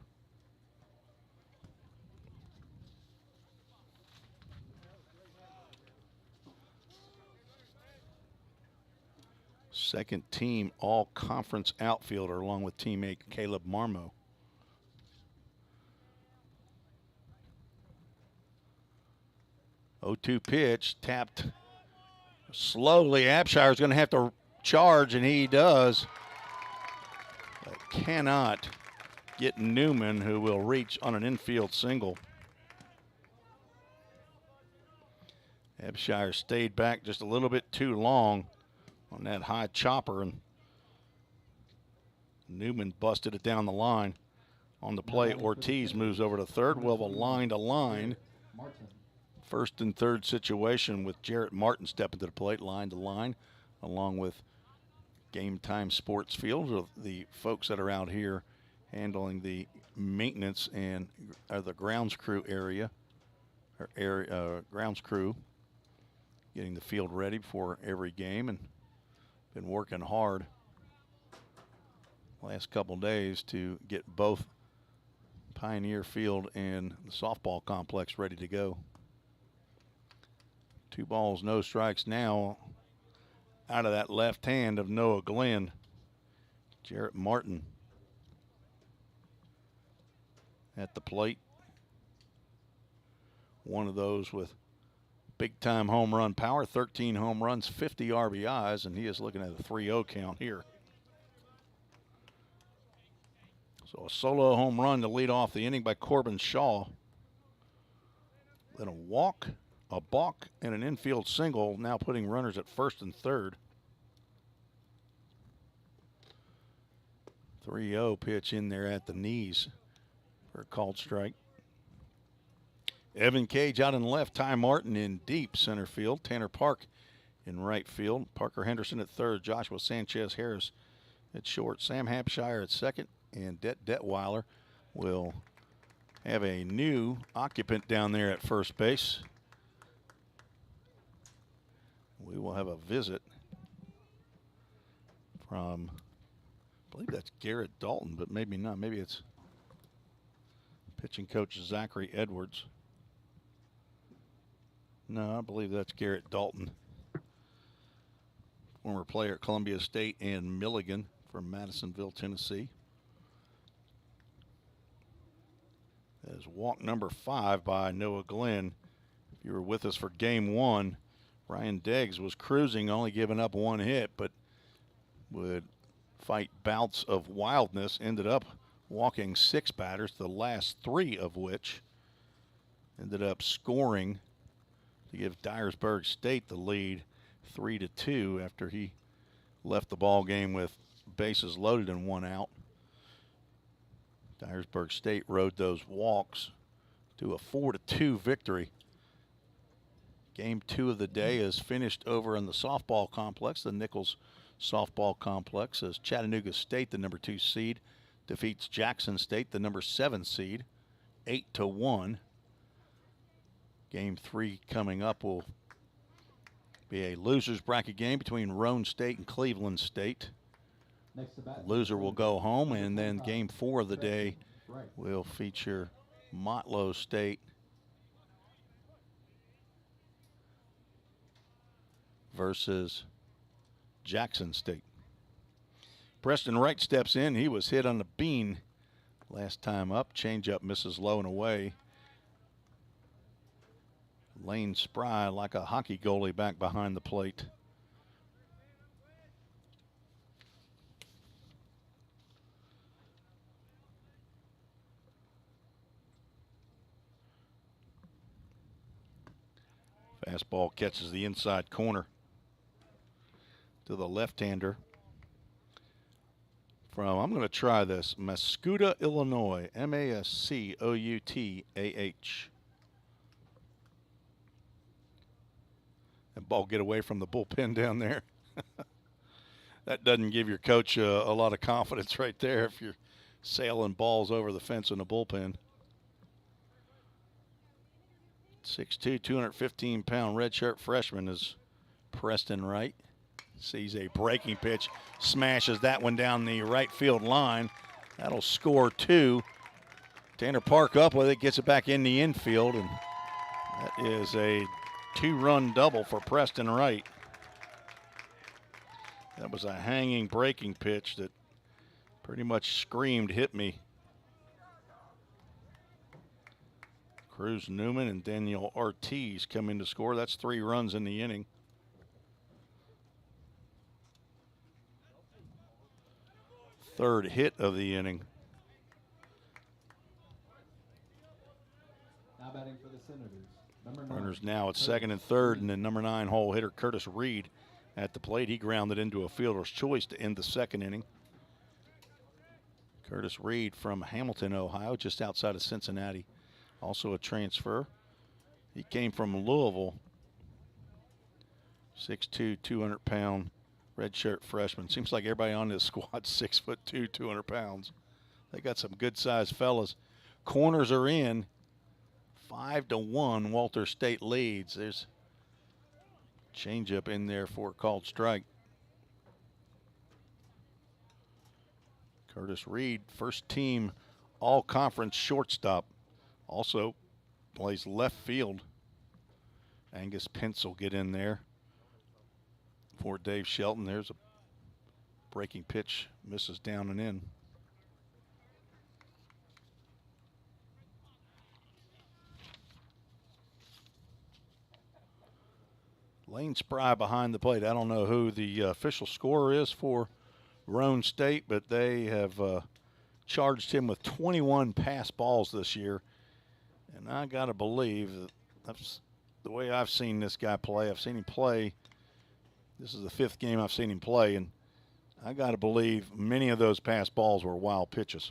Second team all-conference outfielder along with teammate Caleb Marmo. Oh-2 pitch, tapped slowly. Abshire's going to have to charge, and he does. But cannot get Newman, who will reach on an infield single. Abshire stayed back just a little bit too long on that high chopper, and Newman busted it down the line. On the plate, Ortiz moves over to third. We'll have a line-to-line. First and third situation with Jarrett Martin stepping to the plate, line to line, along with Game Time Sports Field, the folks that are out here handling the maintenance and the grounds crew grounds crew, getting the field ready for every game, and been working hard last couple days to get both Pioneer Field and the softball complex ready to go. 2 balls, no strikes now out of that left hand of Noah Glenn. Jarrett Martin at the plate. One of those with big-time home run power, 13 home runs, 50 RBIs, and he is looking at a 3-0 count here. So a solo home run to lead off the inning by Corbin Shaw. Then a walk, a balk, and an infield single, now putting runners at first and third. 3-0 pitch in there at the knees for a called strike. Evan Cage out in left. Ty Martin in deep center field. Tanner Park in right field. Parker Henderson at third. Joshua Sanchez Harris at short. Sam Hampshire at second. And Detweiler will have a new occupant down there at first base. We will have a visit from, I believe that's Garrett Dalton, but maybe not. Maybe it's pitching coach Zachary Edwards. No, I believe that's Garrett Dalton. Former player at Columbia State and Milligan from Madisonville, Tennessee. That is walk number 5 by Noah Glenn. If you were with us for game 1, Ryan Deggs was cruising, only giving up 1 hit, but would fight bouts of wildness. Ended up walking 6 batters, the last 3 of which ended up scoring to give Dyersburg State the lead 3-2 after he left the ball game with bases loaded and 1 out. Dyersburg State rode those walks to a 4-2 victory. Game 2 of the day is finished over in the softball complex, the Nichols softball complex, as Chattanooga State, the number 2 seed, defeats Jackson State, the number 7 seed, 8-1. Game 3 coming up will be a loser's bracket game between Roane State and Cleveland State. Loser will go home, and then game 4 of the day will feature Motlow State versus Jackson State. Preston Wright steps in. He was hit on the bean last time up. Changeup misses low and away. Lane Spry like a hockey goalie back behind the plate. Fastball catches the inside corner to the left-hander from, I'm going to try this, Mascoutah, Illinois, Mascoutah. That ball get away from the bullpen down there. That doesn't give your coach a lot of confidence right there if you're sailing balls over the fence in the bullpen. 6'2", 215-pound redshirt freshman is Preston Wright. Sees a breaking pitch, smashes that one down the right field line. That'll score 2. Tanner Park up with it, gets it back in the infield, and that is a 2-run double for Preston Wright. That was a hanging breaking pitch that pretty much screamed, "Hit me." Cruz Newman and Daniel Ortiz come in to score. That's 3 runs in the inning. Third hit of the inning. Now batting for the Senators, number 9. Runners now at second and third, and then number 9 hole hitter Curtis Reed at the plate. He grounded into a fielder's choice to end the second inning. Curtis Reed from Hamilton, Ohio, just outside of Cincinnati. Also a transfer. He came from Louisville. 6'2", 200-pound redshirt freshman. Seems like everybody on this squad's 6'2", 200 pounds. They got some good-sized fellas. Corners are in. 5-1, Walter State leads. There's changeup in there for a called strike. Curtis Reed, first team all-conference shortstop. Also plays left field. Angus Pence will get in there for Dave Shelton. There's a breaking pitch, misses down and in. Lane Spry behind the plate. I don't know who the official scorer is for Roane State, but they have charged him with 21 pass balls this year. And I got to believe that that's the way I've seen this guy play. I've seen him play. This is the 5th game I've seen him play, and I got to believe many of those pass balls were wild pitches.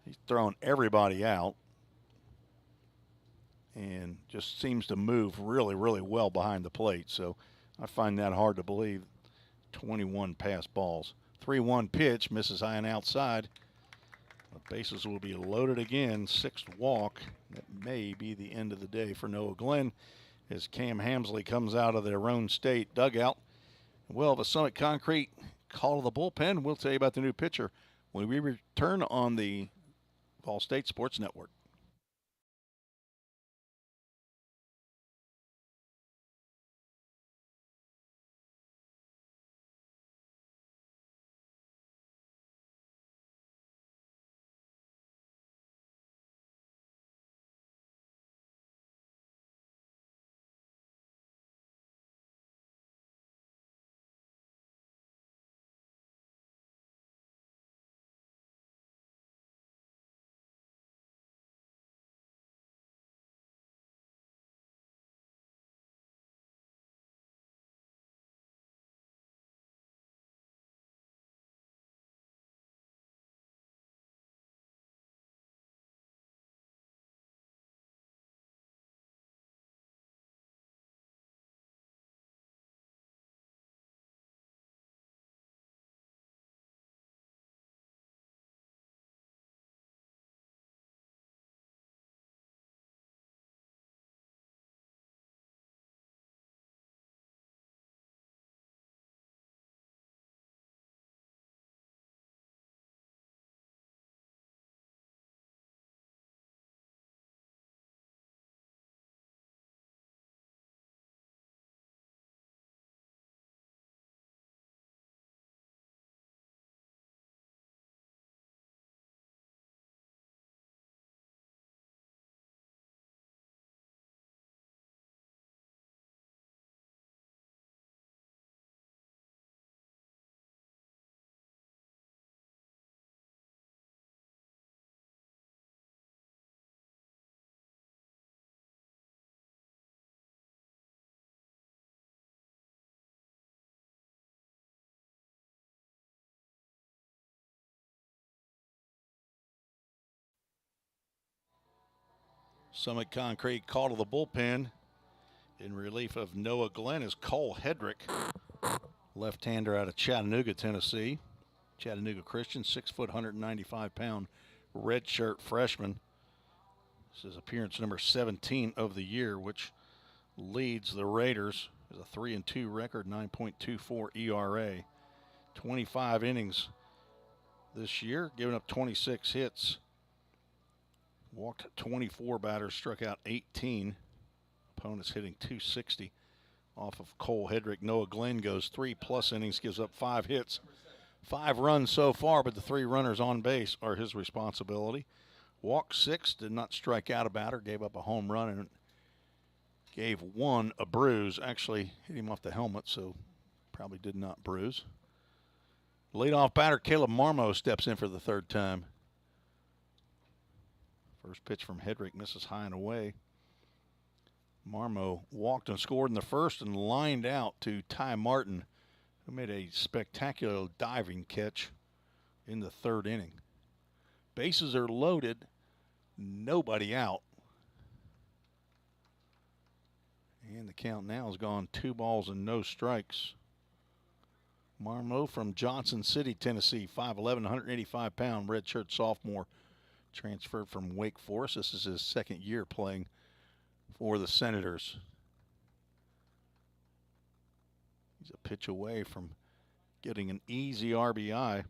He's thrown everybody out. and just seems to move really, really well behind the plate. So I find that hard to believe. 21 pass balls. 3-1 pitch, misses high and outside. The bases will be loaded again. Sixth walk. That may be the end of the day for Noah Glenn as Cam Hamsley comes out of the Roane State dugout. We'll have a Summit Concrete call to the bullpen. We'll tell you about the new pitcher when we return on the VolState Sports Network. Summit Concrete call to the bullpen in relief of Noah Glenn is Cole Hedrick, left-hander out of Chattanooga, Tennessee. Chattanooga Christian, 6 foot, 195-pound redshirt freshman. This is appearance number 17 of the year, which leads the Raiders with a 3-2 record, 9.24 ERA. 25 innings this year, giving up 26 hits. Walked 24 batters, struck out 18. Opponents hitting 260 off of Cole Hedrick. Noah Glenn goes 3+ innings, gives up 5 hits. 5 runs so far, but the 3 runners on base are his responsibility. Walked 6, did not strike out a batter, gave up a home run, and gave 1 a bruise. Actually hit him off the helmet, so probably did not bruise. Leadoff batter Caleb Marmo steps in for the 3rd time. First pitch from Hedrick misses high and away. Marmo walked and scored in the 1st and lined out to Ty Martin, who made a spectacular diving catch in the 3rd inning. Bases are loaded, nobody out. And the count now has gone 2 balls and no strikes. Marmo from Johnson City, Tennessee, 5'11", 185-pound redshirt sophomore. Transferred from Wake Forest. This is his 2nd year playing for the Senators. He's a pitch away from getting an easy RBI.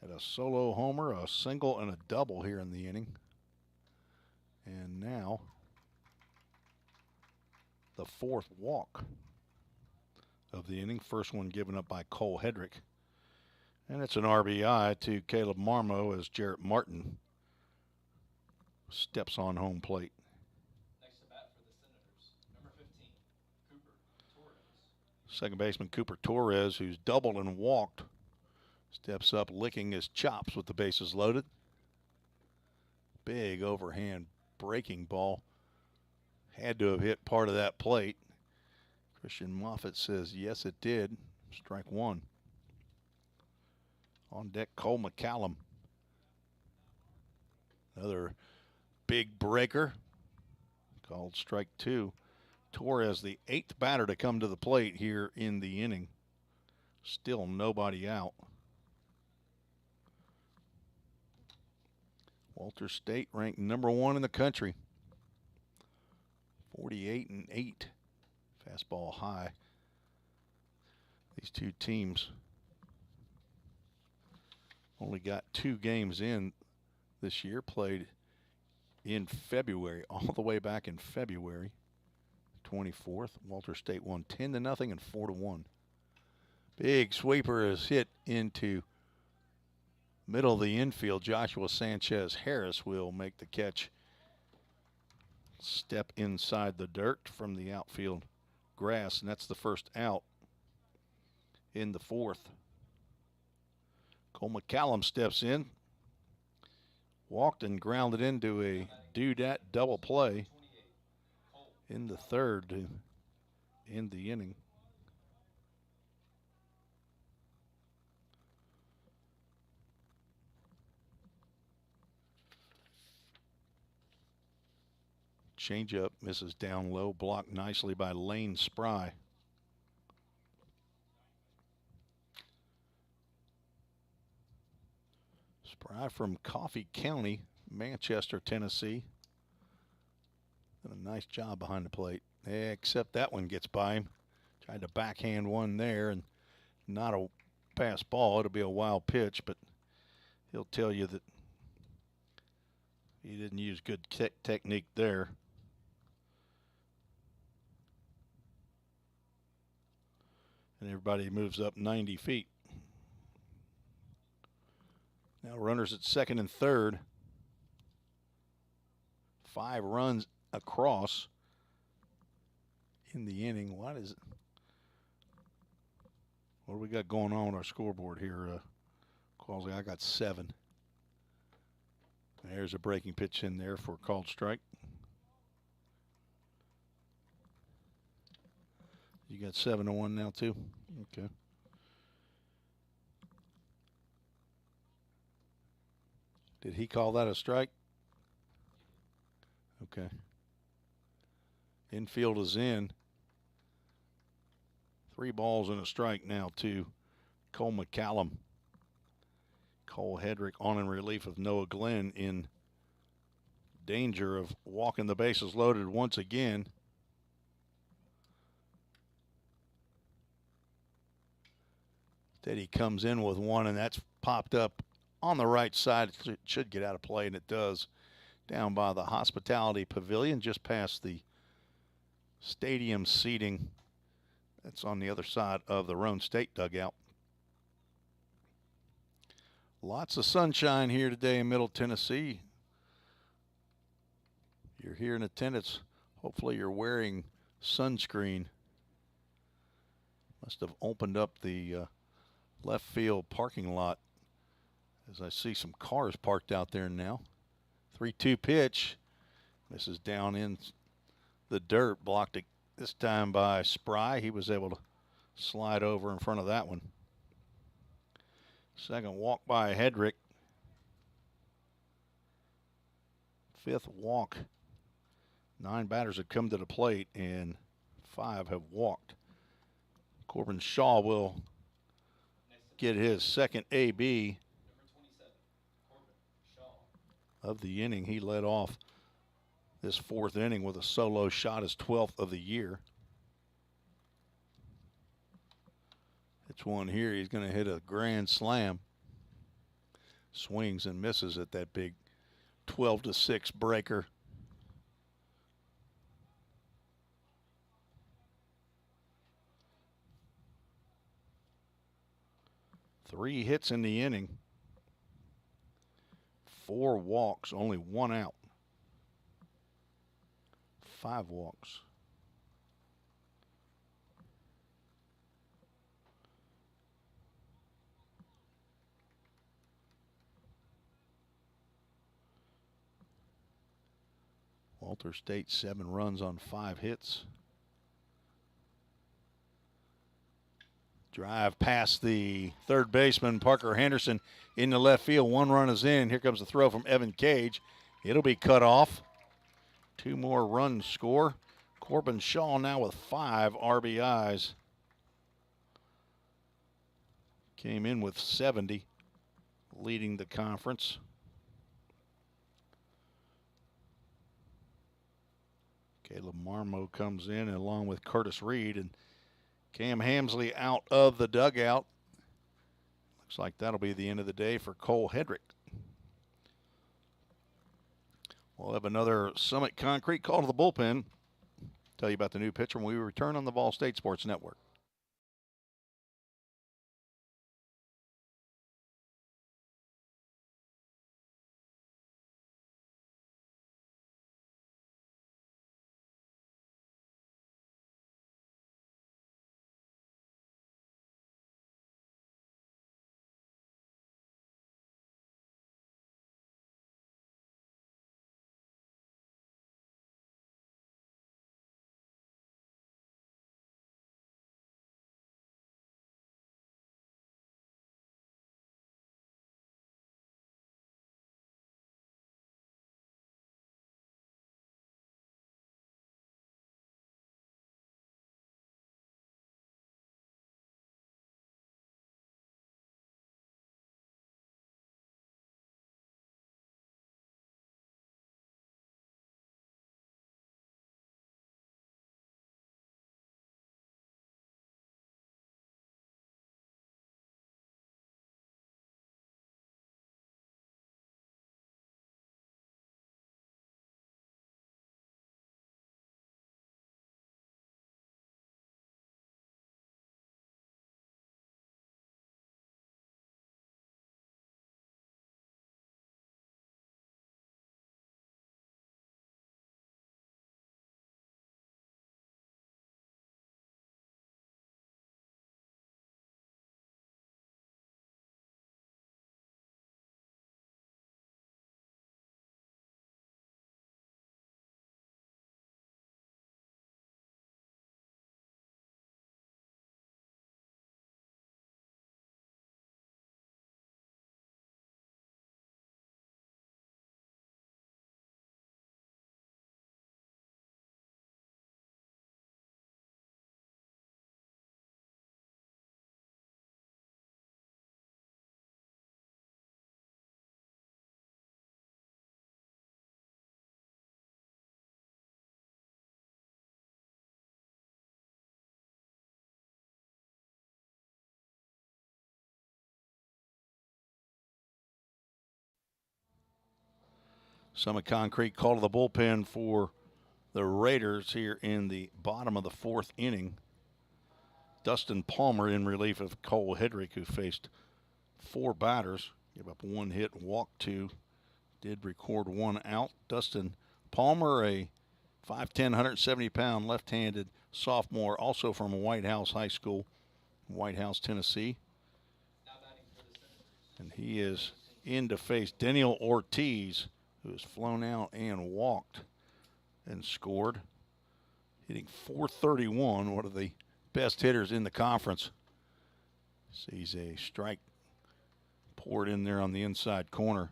Had a solo homer, a single, and a double here in the inning. And now the 4th walk of the inning. First one given up by Cole Hedrick. And it's an RBI to Caleb Marmo as Jarrett Martin steps on home plate. Next to bat for the Senators, number 15, Cooper Torres. Second baseman Cooper Torres, who's doubled and walked, steps up licking his chops with the bases loaded. Big overhand breaking ball. Had to have hit part of that plate. Christian Moffitt says, yes, it did. Strike 1. On deck, Cole McCallum. Another big breaker. Called strike 2. Torres, the 8th batter to come to the plate here in the inning. Still nobody out. VolState ranked number 1 in the country. 48-8. Fastball high. These two teams only got 2 games in this year, played in February, all the way back in February 24th. VolState won 10-0 and 4-1. Big sweeper is hit into middle of the infield. Joshua Sanchez Harris will make the catch. Step inside the dirt from the outfield grass, and that's the first out in the 4th. Cole McCallum steps in. Walked and grounded into a dudette double play in the 3rd to end the inning. Changeup misses down low, blocked nicely by Lane Spry. Spry from Coffee County, Manchester, Tennessee. Did a nice job behind the plate. Except that one gets by him. Tried to backhand one there, and not a pass ball. It'll be a wild pitch, but he'll tell you that he didn't use good technique there. And everybody moves up 90 feet. Now runners at 2nd and 3rd. 5 runs across in the inning. What do we got going on our scoreboard here? Qualsey, I got 7. There's a breaking pitch in there for a called strike. You got 7-1 now too? Okay. Did he call that a strike? Okay. Infield is in. 3 balls and a strike now to Cole McCallum. Cole Hedrick on in relief of Noah Glenn, in danger of walking the bases loaded once again. Instead, he comes in with one, and that's popped up on the right side. It should get out of play, and it does. Down by the Hospitality Pavilion, just past the stadium seating. That's on the other side of the Roane State dugout. Lots of sunshine here today in Middle Tennessee. You're here in attendance. Hopefully you're wearing sunscreen. Must have opened up the left field parking lot, as I see some cars parked out there now. 3-2 pitch. This is down in the dirt, blocked it this time by Spry. He was able to slide over in front of that one. Second walk by Hedrick. 5th walk. 9 batters have come to the plate, and 5 have walked. Corbin Shaw will get his second AB of the inning. He led off this 4th inning with a solo shot, his 12th of the year. It's one here. He's going to hit a grand slam. Swings and misses at that big 12-6 breaker. Three hits in the inning. 4 walks, only 1 out. 5 walks. VolState 7 runs on 5 hits. Drive past the third baseman, Parker Henderson, in the left field. 1 run is in. Here comes the throw from Evan Cage. It'll be cut off. 2 more runs score. Corbin Shaw now with 5 RBIs. Came in with 70, leading the conference. Caleb Marmo comes in along with Curtis Reed, and Cam Hamsley out of the dugout. Looks like that'll be the end of the day for Cole Hedrick. We'll have another Summit Concrete call to the bullpen. Tell you about the new pitcher when we return on the VolState Sports Network. Summit Concrete call to the bullpen for the Raiders here in the bottom of the 4th inning. Dustin Palmer in relief of Cole Hedrick, who faced 4 batters. Gave up 1 hit, walked 2. Did record 1 out. Dustin Palmer, a 5'10", 170-pound left-handed sophomore, also from White House High School, White House, Tennessee. And he is in to face Daniel Ortiz, who has flown out and walked and scored. Hitting .431, one of the best hitters in the conference. Sees a strike poured in there on the inside corner.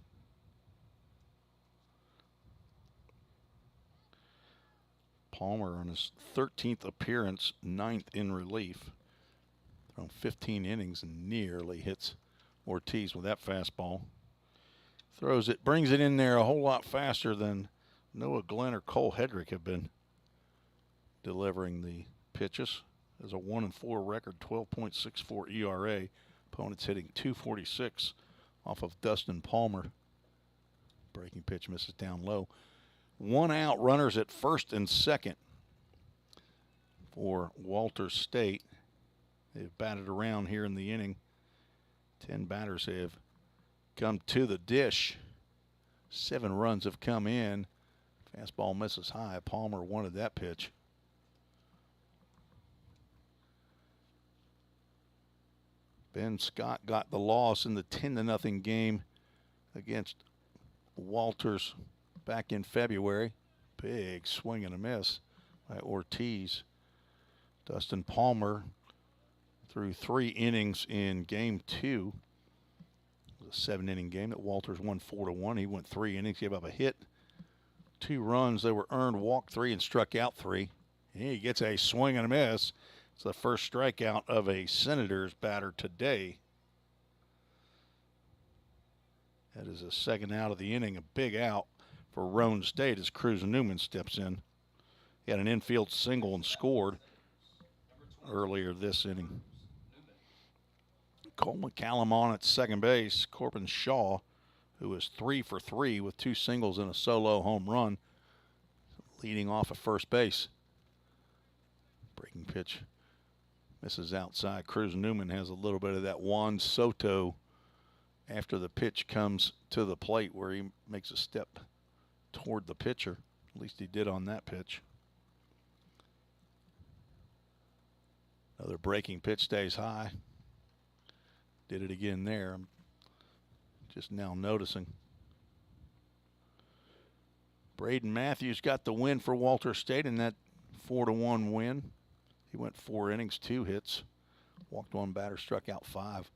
Palmer on his 13th appearance, 9th in relief. Thrown 15 innings and nearly hits Ortiz with that fastball. Throws it, brings it in there a whole lot faster than Noah Glenn or Cole Hedrick have been delivering the pitches. There's a 1-4 record, 12.64 ERA. Opponents hitting .246 off of Dustin Palmer. Breaking pitch misses down low. 1 out, runners at first and second for Walter State. They've batted around here in the inning. 10 batters have come to the dish. 7 runs have come in. Fastball misses high. Palmer wanted that pitch. Ben Scott got the loss in the 10-0 game against Walters back in February. Big swing and a miss by Ortiz. Dustin Palmer through 3 innings in game 2. It was a 7-inning game that Walters won 4-1. He went 3 innings, gave up a hit, 2 runs. They were earned, walked 3, and struck out 3. He gets a swing and a miss. It's the first strikeout of a Senators batter today. That is a second out of the inning, a big out for Roane State as Cruz Newman steps in. He had an infield single and scored earlier this inning. Cole McCallum on at second base. Corbin Shaw, who is 3 for 3 with 2 singles and a solo home run, leading off at first base. Breaking pitch misses outside. Cruz Newman has a little bit of that Juan Soto after the pitch comes to the plate, where he makes a step toward the pitcher. At least he did on that pitch. Another breaking pitch stays high. Did it again there. I'm just now noticing. Braden Matthews got the win for Walter State in that 4-1 win. He went 4 innings, 2 hits, walked 1 batter, struck out 5.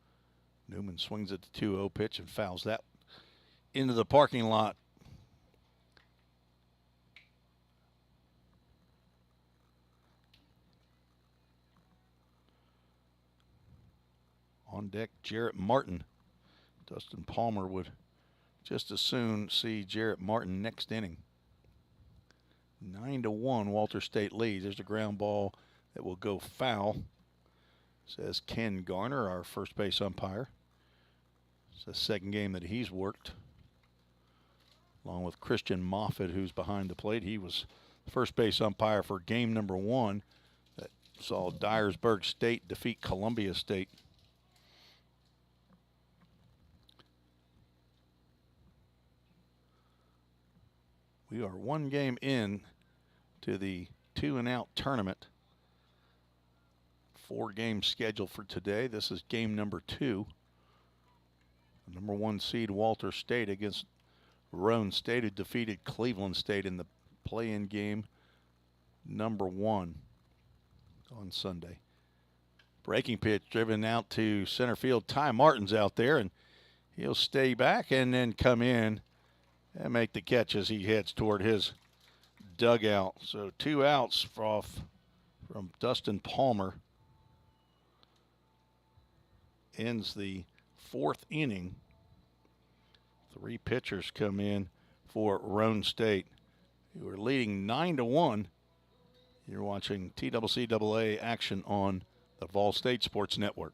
Newman swings at the 2-0 pitch and fouls that into the parking lot. On deck, Jarrett Martin. Dustin Palmer would just as soon see Jarrett Martin next inning. 9-1, Walter State leads. There's a ground ball that will go foul, says Ken Garner, our first base umpire. It's the second game that he's worked, along with Christian Moffitt, who's behind the plate. He was first base umpire for game number 1 that saw Dyersburg State defeat Columbia State. We are 1 game in to the 2-and-out tournament. 4 games scheduled for today. This is game number 2. The number 1 seed Walter State against Roane State, who defeated Cleveland State in the play-in game number 1 on Sunday. Breaking pitch driven out to center field. Ty Martin's out there, and he'll stay back and then come in and make the catch as he heads toward his dugout. So 2 outs off from Dustin Palmer. Ends the 4th inning. 3 pitchers come in for Roane State, who are leading 9-1. You're watching TCCAA action on the VolState Sports Network.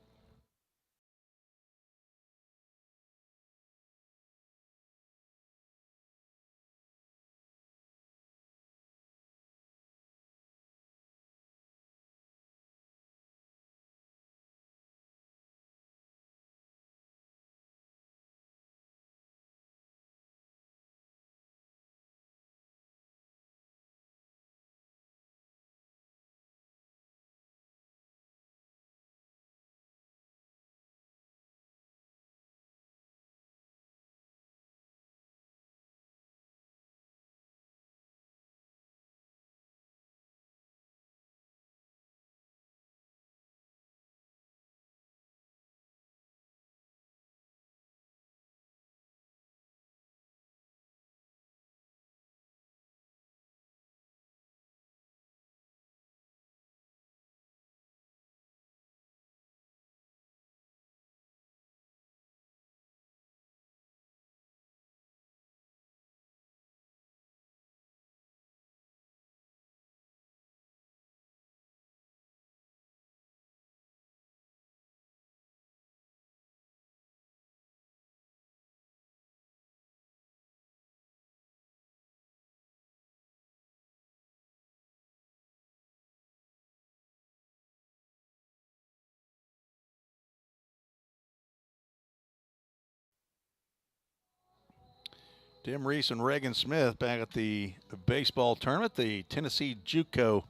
Tim Reese and Reagan Smith back at the baseball tournament, the Tennessee JUCO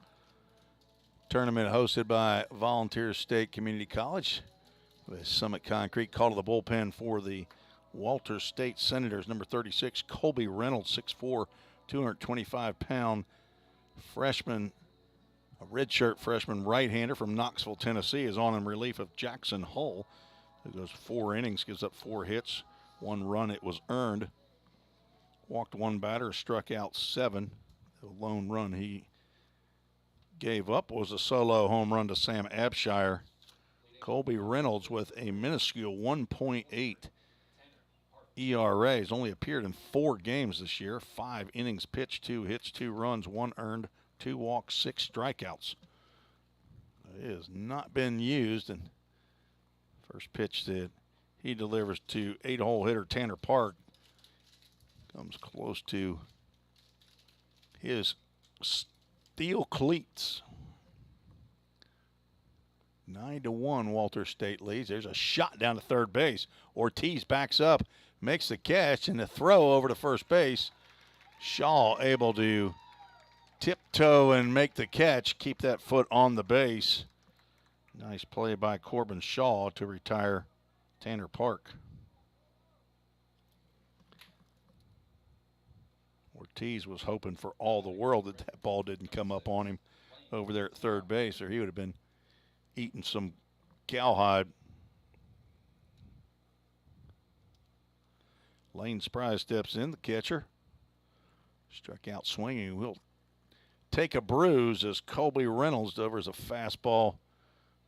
tournament hosted by Volunteer State Community College. With Summit Concrete called to the bullpen for the Walter State Senators. Number 36, Colby Reynolds, 6'4", 225-pound freshman A redshirt freshman right-hander from Knoxville, Tennessee, is on in relief of Jackson Hull, who goes 4 innings, gives up 4 hits, 1 run it was earned. Walked 1 batter, struck out 7. The lone run he gave up was a solo home run to Sam Abshire. Colby Reynolds with a minuscule 1.8 ERA. He's only appeared in 4 games this year. 5 innings pitched, 2 hits, 2 runs, 1 earned, 2 walks, 6 strikeouts. It has not been used, and first pitch that he delivers to 8-hole hitter Tanner Park comes close to his steel cleats. 9-1 Walter State leads. There's a shot down to third base. Ortiz backs up, makes the catch, and the throw over to first base. Shaw able to tiptoe and make the catch, keep that foot on the base. Nice play by Corbin Shaw to retire Tanner Park. Ortiz was hoping for all the world that that ball didn't come up on him over there at third base, or he would have been eating some cowhide. Lane Spry steps in, the catcher. Struck out swinging. Will take a bruise as Colby Reynolds delivers a fastball,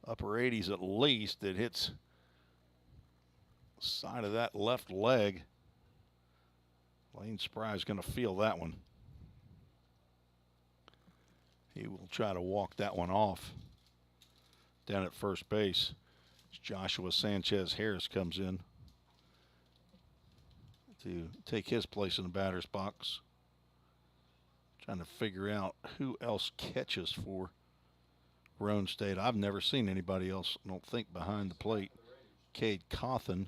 upper 80s at least, that hits the side of that left leg. Lane Spry is going to feel that one. He will try to walk that one off. Down at first base, Joshua Sanchez Harris comes in to take his place in the batter's box. Trying to figure out who else catches for Roane State. I've never seen anybody else, I don't think, behind the plate. Cade Cawthon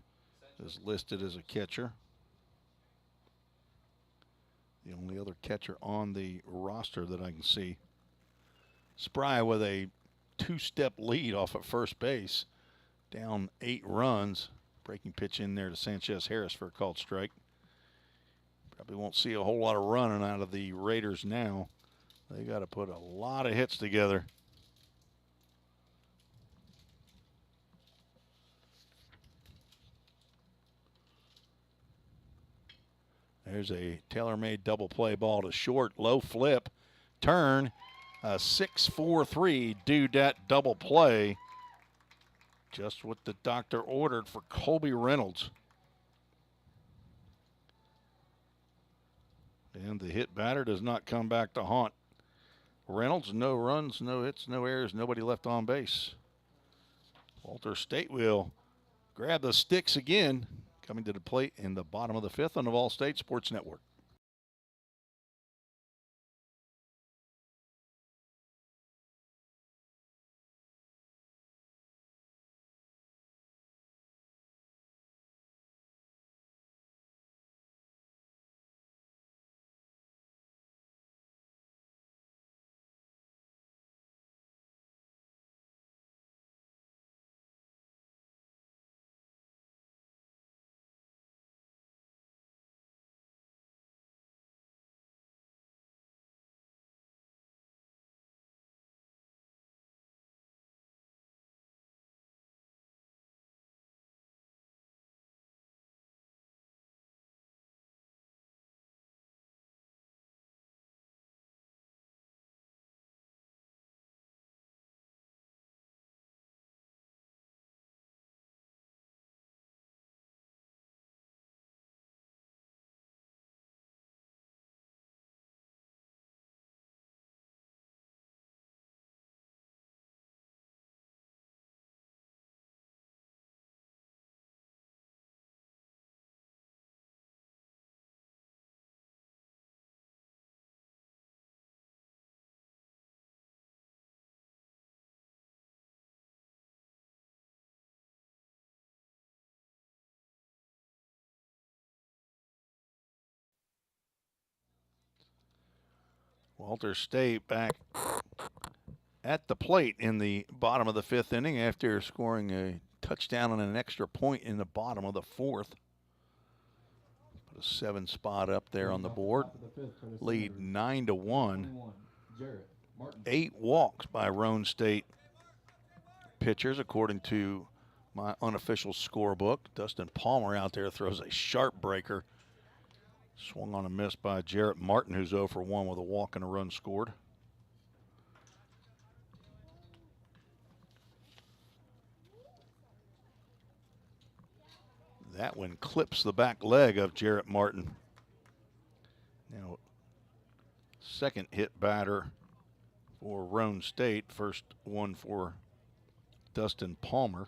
is listed as a catcher. The only other catcher on the roster that I can see. Spry with a 2-step lead off at first base, down 8 runs. Breaking pitch in there to Sanchez Harris for a called strike. Probably won't see a whole lot of running out of the Raiders now. They got to put a lot of hits together. There's a tailor-made double play ball to short, low flip, turn, a 6-4-3 dudette double play. Just what the doctor ordered for Colby Reynolds. And the hit batter does not come back to haunt Reynolds. No runs, no hits, no errors, nobody left on base. Walter State will grab the sticks again. Coming to the plate in the bottom of the 5th on the VolState Sports Network. Walter State back at the plate in the bottom of the 5th inning after scoring a touchdown and an extra point in the bottom of the 4th. Put a 7 spot up there on the board. Lead 9-1. Jarrett. Martin. 8 walks by Roane State pitchers, according to my unofficial scorebook. Dustin Palmer out there throws a sharp breaker. Swung on a miss by Jarrett Martin, who's 0 for 1 with a walk and a run scored. That one clips the back leg of Jarrett Martin. Now, second hit batter for Roane State. First one for Dustin Palmer.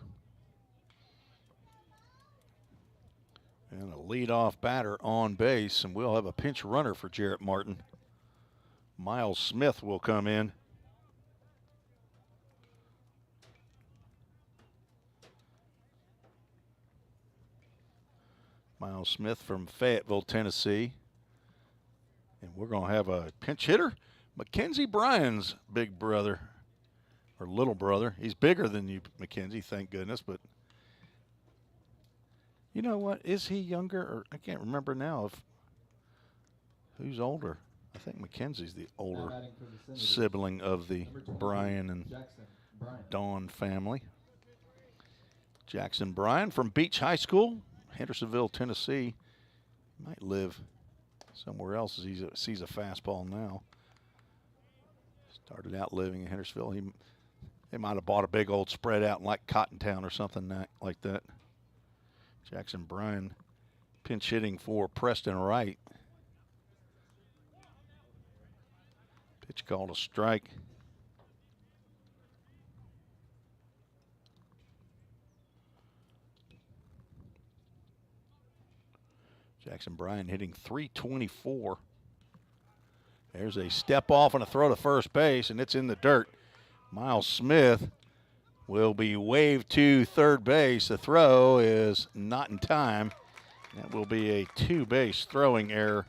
And a leadoff batter on base, and we'll have a pinch runner for Jarrett Martin. Miles Smith will come in. Miles Smith from Fayetteville, Tennessee. And we're going to have a pinch hitter, Mackenzie Bryan's big brother, or little brother. He's bigger than you, Mackenzie, thank goodness. But you know what? Is he younger? Or I can't remember now if who's older. I think Mackenzie's the older sibling of the Bryan and Dawn family. Jackson Bryan from Beach High School, Hendersonville, Tennessee. Might live somewhere else as he sees a fastball now. Started out living in Hendersonville. They might have bought a big old spread out in like Cottontown or something like that. Jackson Bryan pinch hitting for Preston Wright. Pitch called a strike. Jackson Bryan hitting .324. There's a step off and a throw to first base, and it's in the dirt. Miles Smith will be waved to third base. The throw is not in time. That will be a two-base throwing error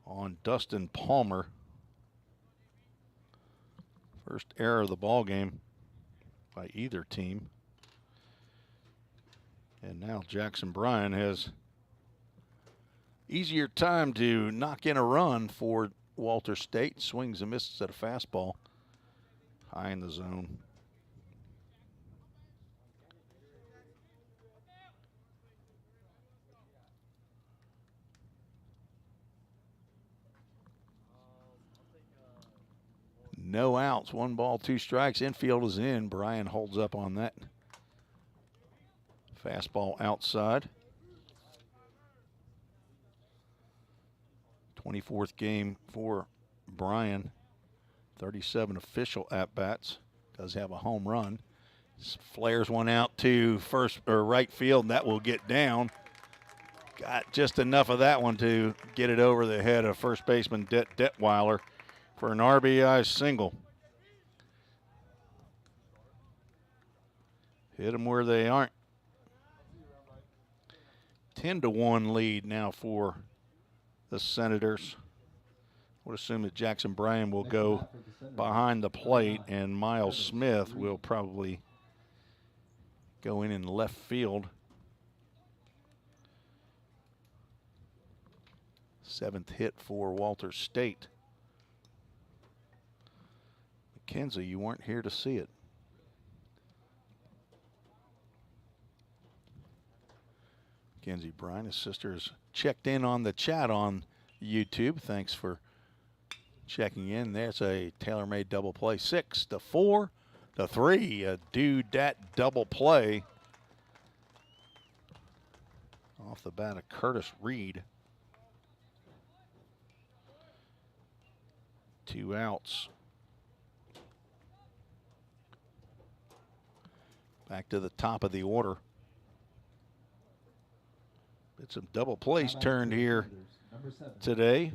on Dustin Palmer. First error of the ball game by either team. And now Jackson Bryan has easier time to knock in a run for Walter State. Swings and misses at a fastball high in the zone. No outs, 1 ball, 2 strikes. Infield is in. Bryan holds up on that. Fastball outside. 24th game for Bryan. 37 official at-bats. Does have a home run. Flares one out to first or right field, and that will get down. Got just enough of that one to get it over the head of first baseman Detweiler for an RBI single. Hit them where they aren't. 10-1 lead now for the Senators. Would assume that Jackson Bryan will go behind the plate, and Miles Smith will probably go in left field. 7th hit for Walter State. Mackenzie, you weren't here to see it. Mackenzie Bryan, his sister, has checked in on the chat on YouTube. Thanks for checking in. There's a tailor-made double play. 6-4 to 3. A do-dat double play off the bat of Curtis Reed. 2 outs. Back to the top of the order. It's some double plays turned here today.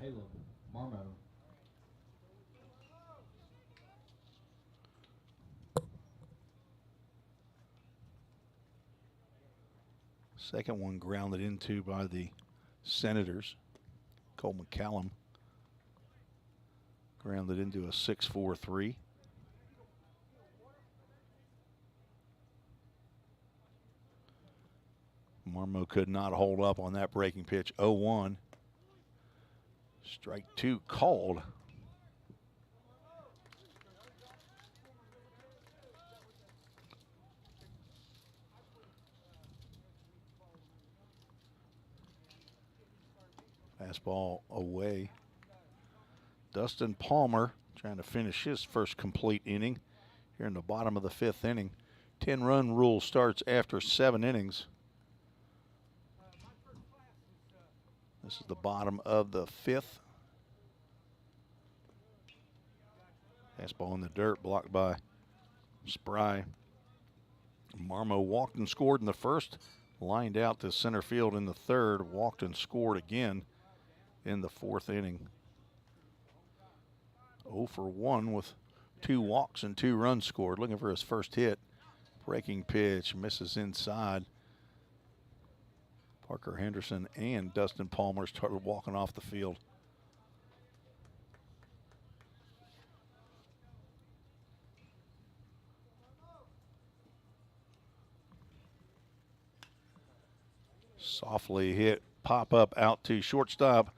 Second one grounded into by the Senators. Cole McCallum grounded into a 6-4-3. Marmo could not hold up on that breaking pitch. 0-1. Strike 2 called. Fastball away. Dustin Palmer trying to finish his first complete inning here in the bottom of the 5th inning. 10-run rule starts after 7 innings. This is the bottom of the 5th. Fastball in the dirt, blocked by Spry. Marmo walked and scored in the first, lined out to center field in the 3rd, walked and scored again in the 4th inning. 0 for 1 with 2 walks and 2 runs scored, looking for his first hit. Breaking pitch, misses inside. Parker Henderson and Dustin Palmer started walking off the field. Softly hit, pop up out to shortstop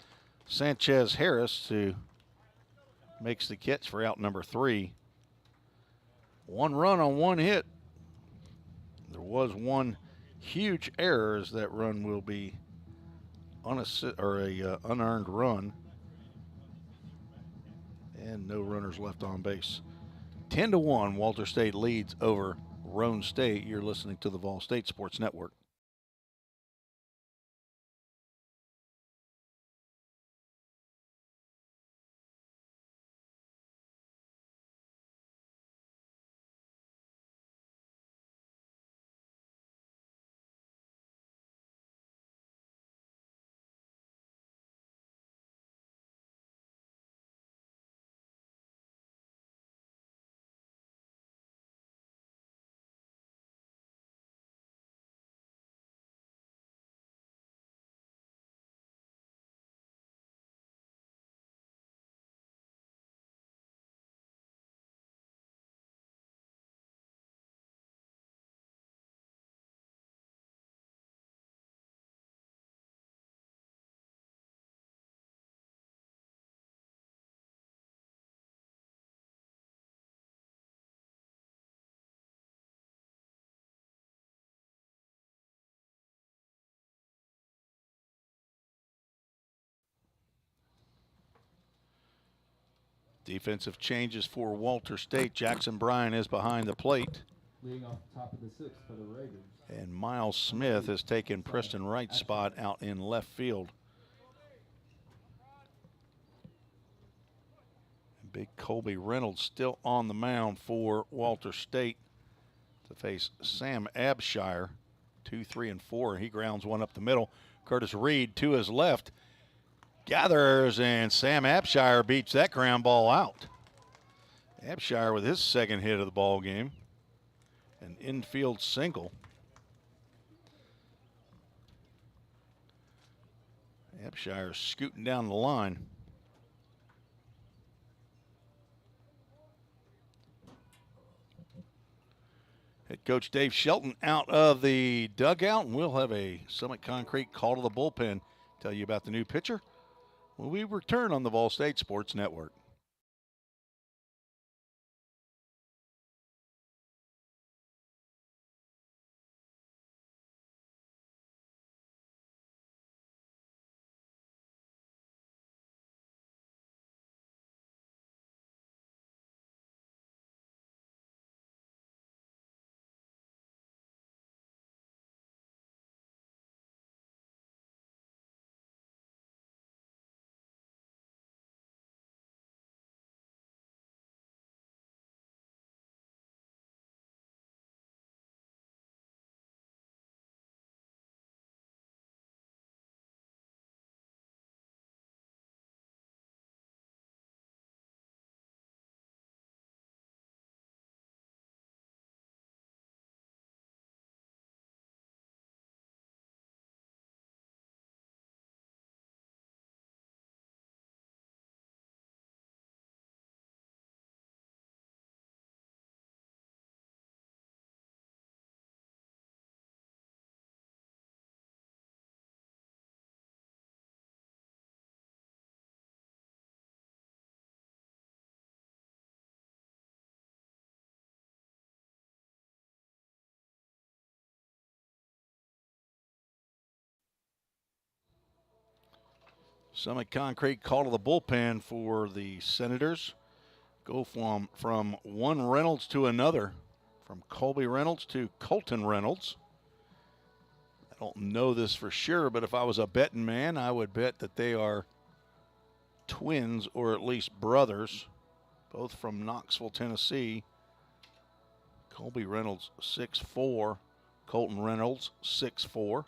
Sanchez Harris, who makes the catch for out number 3. 1 run on 1 hit. There was 1 huge error, as that run will be unearned run, and no runners left on base. 10-1, Walter State leads over Roane State. You're listening to the VolState Sports Network. Defensive changes for Walter State. Jackson Bryan is behind the plate. Leading off the top of the 6th for the Raiders. And Miles Smith has taken Preston Wright's spot out in left field. Big Colby Reynolds still on the mound for Walter State to face Sam Abshire. 2, 3, and 4. He grounds one up the middle. Curtis Reed to his left. Gathers, and Sam Abshire beats that ground ball out. Abshire with his 2nd hit of the ball game. An infield single. Abshire scooting down the line. Head coach Dave Shelton out of the dugout, and we'll have a Summit Concrete call to the bullpen. Tell you about the new pitcher when we return on the VolState Sports Network. Summit Concrete call to the bullpen for the Senators. Go from one Reynolds to another, from Colby Reynolds to Colton Reynolds. I don't know this for sure, but if I was a betting man, I would bet that they are twins or at least brothers, both from Knoxville, Tennessee. Colby Reynolds 6'4", Colton Reynolds 6'4".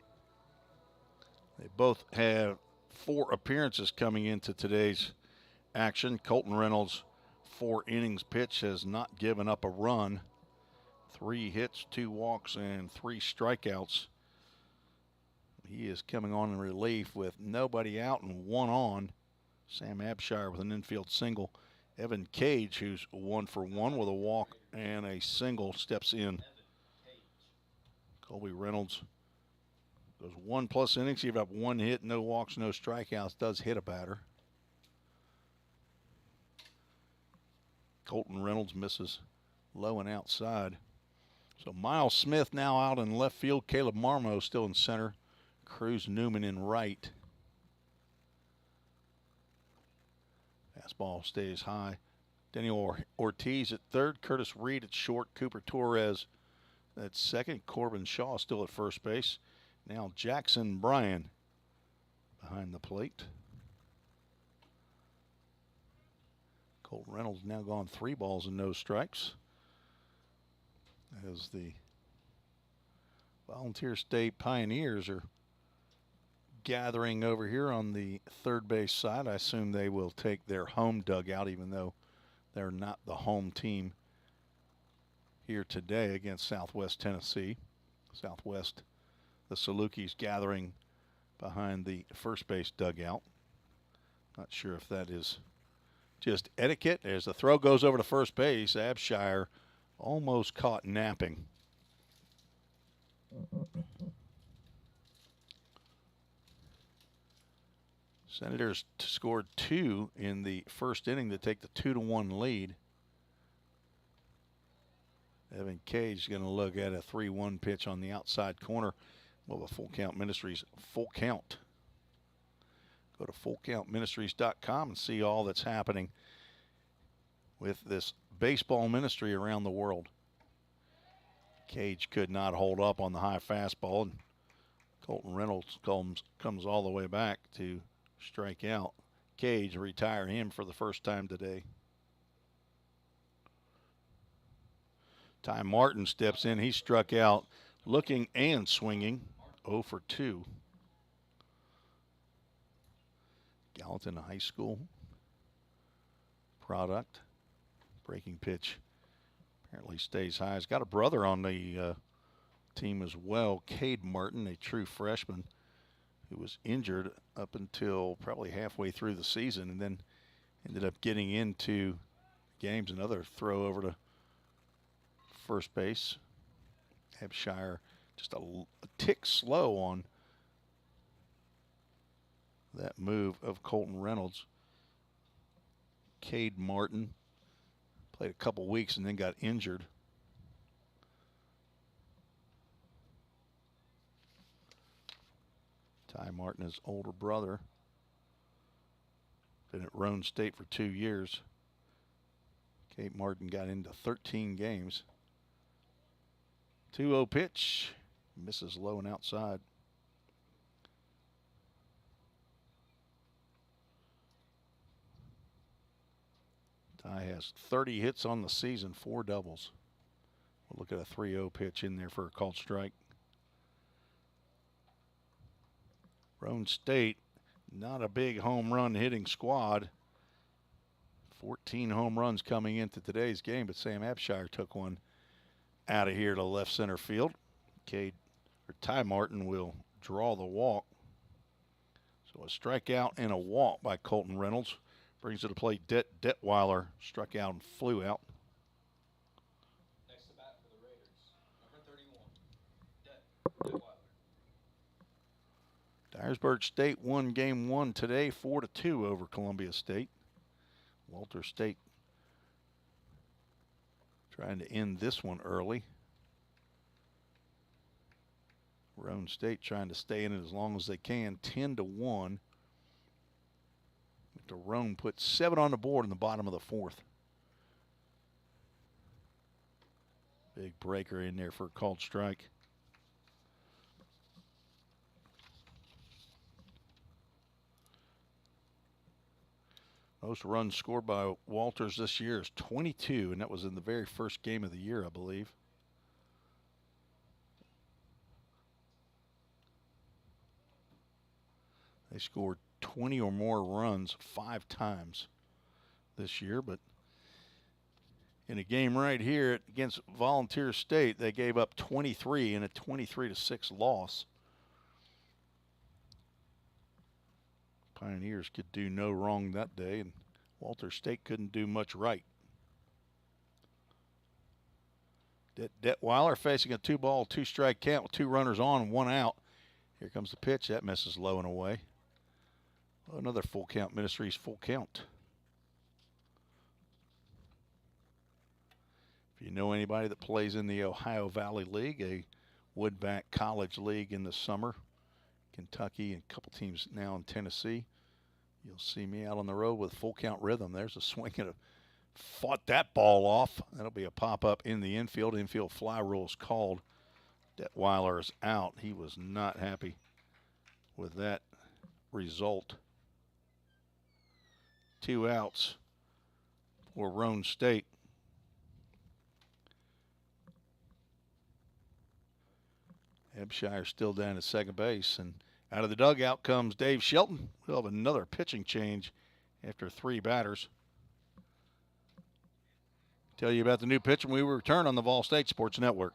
They both have 4 appearances coming into today's action. Colton Reynolds, 4 innings pitched, has not given up a run. 3 hits, 2 walks, and 3 strikeouts. He is coming on in relief with nobody out and 1 on. Sam Abshire with an infield single. Evan Cage, who's 1 for 1 with a walk and a single, steps in. Colby Reynolds goes 1+ innings, gave up 1 hit, no walks, no strikeouts, does hit a batter. Colton Reynolds misses low and outside. So Miles Smith now out in left field. Caleb Marmo still in center. Cruz Newman in right. Fastball stays high. Daniel Ortiz at third. Curtis Reed at short. Cooper Torres at second. Corbin Shaw still at first base. Now Jackson Bryan behind the plate. Colton Reynolds now gone 3 balls and no strikes, as the Volunteer State Pioneers are gathering over here on the third base side. I assume they will take their home dugout, even though they're not the home team here today against Southwest Tennessee. Southwest, the Salukis gathering behind the first base dugout. Not sure if that is just etiquette. As the throw goes over to first base, Abshire almost caught napping. Senators scored 2 in the first inning to take the 2-1 lead. Evan Cage is going to look at a 3-1 pitch on the outside corner of a Full Count Ministries Full Count. Go to fullcountministries.com and see all that's happening with this baseball ministry around the world. Cage could not hold up on the high fastball, and Colton Reynolds comes all the way back to strike out Cage, retire him for the first time today. Ty Martin steps in. He struck out looking and swinging. 0 for 2. Gallatin High School product. Breaking pitch apparently stays high. He's got a brother on the team as well, Cade Martin, a true freshman who was injured up until probably halfway through the season and then ended up getting into games. Another throw over to first base. Abshire just a tick slow on that move of Colton Reynolds. Cade Martin played a couple weeks and then got injured. Ty Martin, his older brother, been at Roane State for 2 years. Cade Martin got into 13 games. 2-0 pitch, misses low and outside. Ty has 30 hits on the season, 4 doubles. We'll look at a 3-0 pitch in there for a called strike. Roane State, not a big home run hitting squad. 14 home runs coming into today's game, but Sam Abshire took one out of here to left center field. Ty Martin will draw the walk. So a strikeout and a walk by Colton Reynolds. Brings to the plate Detweiler, struck out and flew out. Next to bat for the Raiders, number 31, Detweiler. Dyersburg State won game 1 today, 4-2 over Columbia State. Walter State trying to end this one early. Roane State trying to stay in it as long as they can, 10-1. after Roane put 7 on the board in the bottom of the 4th. Big breaker in there for a called strike. Most runs scored by Walters this year is 22, and that was in the very first game of the year, I believe. They scored 20 or more runs 5 times this year, but in a game right here against Volunteer State, they gave up 23 in a 23-6 loss. Pioneers could do no wrong that day, and Walter State couldn't do much right. Detweiler facing a 2-ball, 2-strike count with 2 runners on and 1 out. Here comes the pitch. That misses low and away. Another full count. Ministries full count. If you know anybody that plays in the Ohio Valley League, a Woodback College League in the summer, Kentucky and a couple teams now in Tennessee, you'll see me out on the road with full count rhythm. There's a swing and fought that ball off. That'll be a pop-up in the infield. Infield fly rule is called. Detweiler is out. He was not happy with that result. 2 outs for Roane State. Ebshire still down at second base, and out of the dugout comes Dave Shelton. We'll have another pitching change after 3 batters. Tell you about the new pitch when we return on the VolState Sports Network.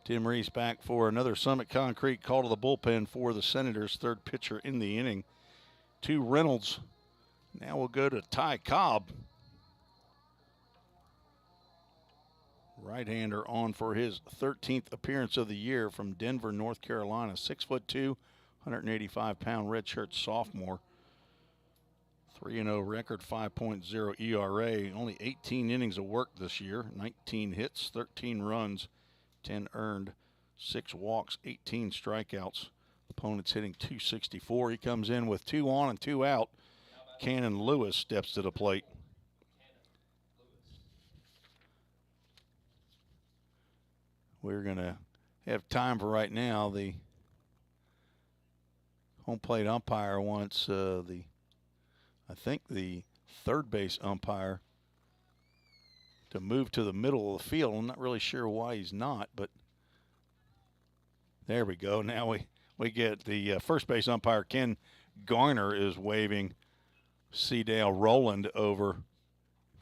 Tim Reese back for another Summit Concrete call to the bullpen for the Senators. 3rd pitcher in the inning. 2 Reynolds. Now we'll go to Ty Cobb. Right-hander on for his 13th appearance of the year from Denver, North Carolina. 6'2", 185-pound redshirt sophomore. 3-0 record, 5.0 ERA. Only 18 innings of work this year. 19 hits, 13 runs, 10 earned, 6 walks, 18 strikeouts. Opponent's hitting .264. He comes in with 2 on and 2 out. Cannon Lewis steps to the plate. We're going to have time for right now. The home plate umpire wants I think the 3rd base umpire to move to the middle of the field. I'm not really sure why he's not, but there we go. Now we get the first base umpire, Ken Garner is waving Seedale Rowland over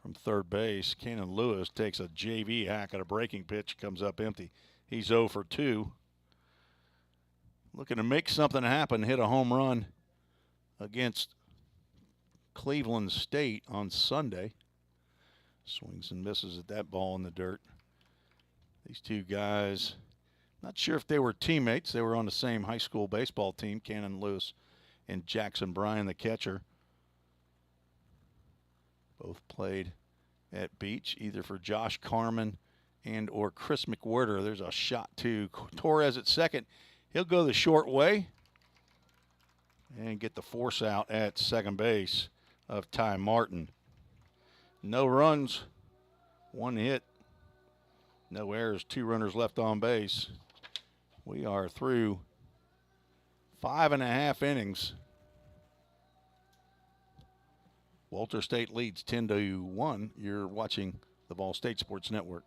from third base. Cannon Lewis takes a JV hack at a breaking pitch, comes up empty. He's 0 for 2. Looking to make something happen, hit a home run against Cleveland State on Sunday. Swings and misses at that ball in the dirt. These two guys, not sure if they were teammates. They were on the same high school baseball team, Cannon Lewis and Jackson Bryan, the catcher. Both played at Beach, either for Josh Carmen and or Chris McWhirter. There's a shot to Torres at second. He'll go the short way and get the force out at second base of Ty Martin. No runs, 1 hit, no errors, 2 runners left on base. We are through 5.5 innings. Walter State leads 10-1. You're watching the VolState Sports Network.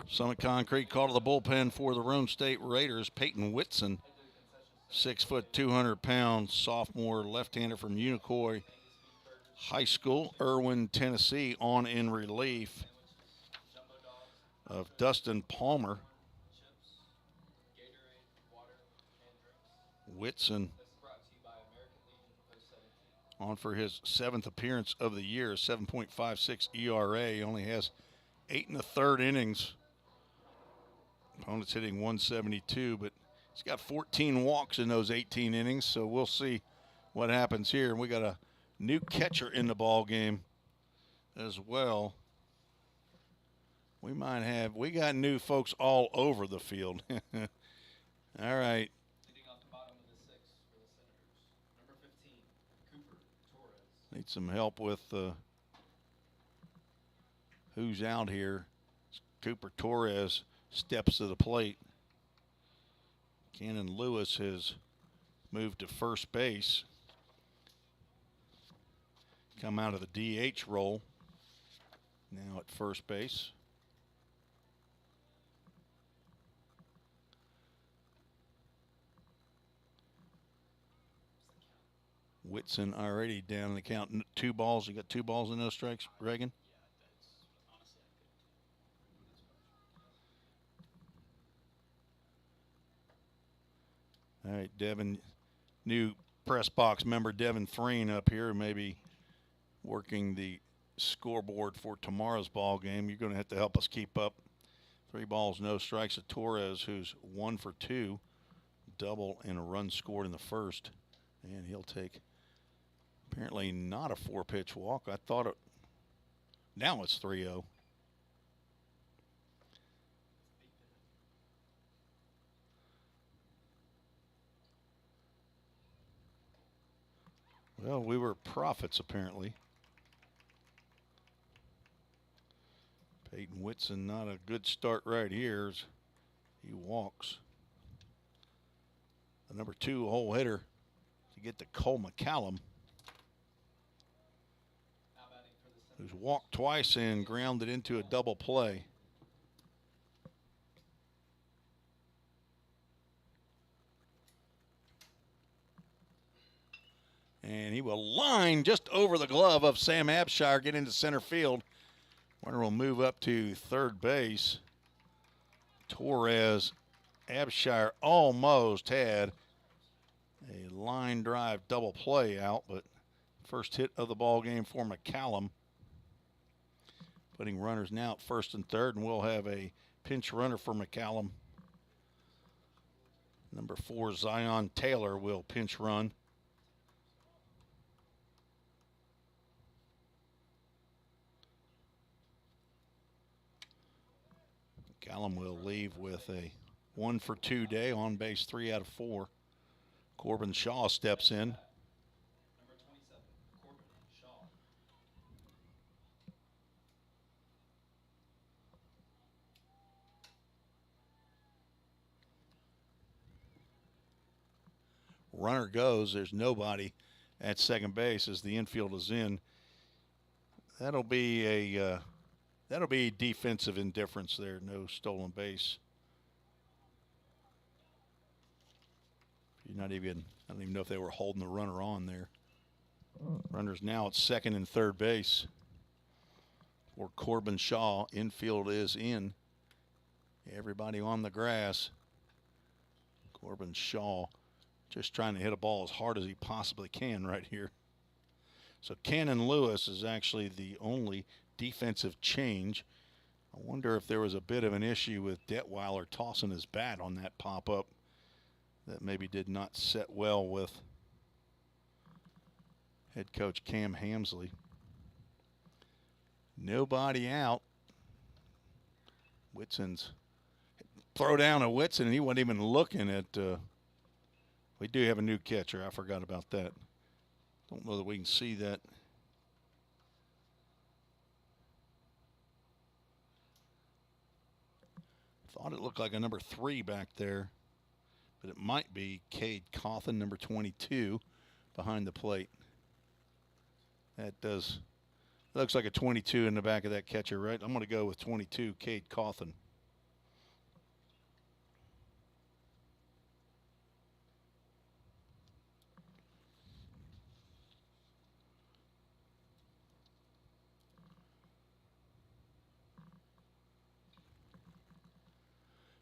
Summit Concrete called to the bullpen for the Roane State Raiders. Peyton Whitson, 6 foot, 200 pounds, sophomore left-hander from Unicoi High School, Irwin, Tennessee, on in relief of Dustin Palmer. Whitson on for his 7th appearance of the year, 7.56 ERA, only has 8 1/3 innings. Opponent's hitting 172, but he's got 14 walks in those 18 innings, so we'll see what happens here. And we got a new catcher in the ball game as well. We got new folks all over the field. All right. Leading off the bottom of the 6th for the Senators. Number 15, Cooper Torres. Need some help with who's out here. Cooper Torres steps to the plate. Cannon Lewis has moved to first base. Come out of the DH role. Now at first base. Whitson already down in the count. 2 balls. You got 2 balls and no strikes, Reagan? All right, Devin, new press box member Devin Freen up here, maybe working the scoreboard for tomorrow's ball game. You're going to have to help us keep up. 3 balls, no strikes to Torres, who's 1 for 2, double and a run scored in the first. And he'll take apparently not a 4-pitch walk. I thought it. Now it's 3-0. Well, we were prophets, apparently. Peyton Whitson, not a good start right here as he walks. The number 2 hole hitter to get to Cole McCallum, who's walked twice and grounded into a double play. And he will line just over the glove of Sam Abshire, get into center field. Runner will move up to third base. Torres, Abshire almost had a line drive double play out, but first hit of the ball game for McCallum. Putting runners now at first and third, and we'll have a pinch runner for McCallum. Number 4, Zion Taylor will pinch run. McCallum will leave with a 1-for-2 day, on base 3 out of 4. Corbin Shaw steps in. Number 27, Corbin Shaw. Runner goes. There's nobody at second base as the infield is in. That'll be a defensive indifference there. No stolen base. I don't even know if they were holding the runner on there. Runner's now at second and third base for Corbin Shaw. Infield is in. Everybody on the grass. Corbin Shaw just trying to hit a ball as hard as he possibly can right here. So Cannon Lewis is actually the only defensive change. I wonder if there was a bit of an issue with Detweiler tossing his bat on that pop-up that maybe did not set well with head coach Cam Hamsley. Nobody out. Whitson's throw down a Whitson, and he wasn't even looking at. We do have a new catcher. I forgot about that. Don't know that we can see that. Thought it looked like a number 3 back there, but it might be Cade Cawthon, number 22, behind the plate. That looks like a 22 in the back of that catcher, right? I'm going to go with 22, Cade Cawthon.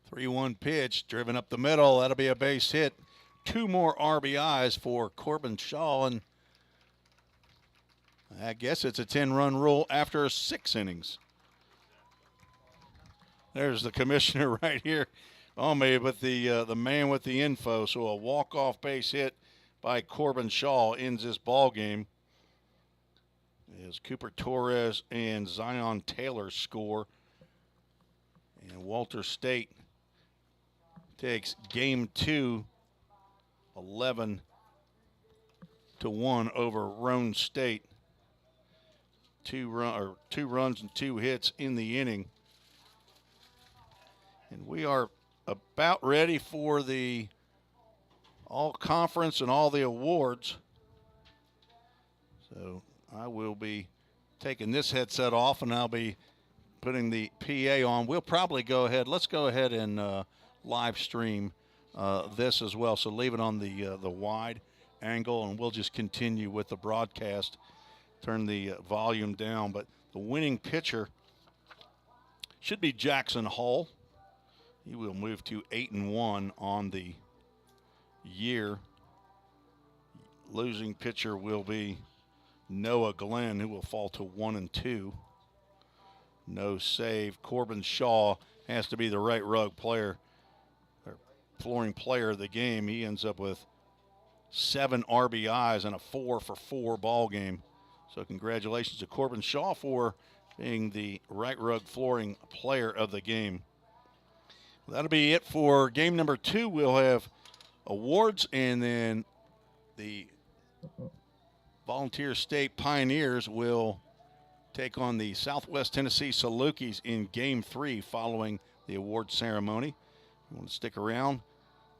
Three-one pitch, driven up the middle. That'll be a base hit. 2 more RBIs for Corbin Shaw, and I guess it's a 10-run rule after 6 innings. There's the commissioner right here on me with the man with the info. So a walk-off base hit by Corbin Shaw ends this ball game. As Cooper Torres and Zion Taylor score, and Walter State takes game 2, 11-1 over Roane State. 2 runs and 2 hits in the inning. And we are about ready for the all-conference and all the awards. So I will be taking this headset off, and I'll be putting the PA on. We'll probably go ahead. Let's go ahead and live stream this as well. So leave it on the wide angle, and we'll just continue with the broadcast. Turn the volume down. But the winning pitcher should be Jackson Hull. He will move to 8-1 on the year. Losing pitcher will be Noah Glenn, who will fall to 1-2. No save. Corbin Shaw has to be the right rug player, or flooring player of the game. He ends up with 7 RBIs and a 4-for-4 ball game. So congratulations to Corbin Shaw for being the right rug flooring player of the game. That'll be it for game number 2. We'll have awards, and then the Volunteer State Pioneers will take on the Southwest Tennessee Salukis in game 3 following the award ceremony. You want to stick around?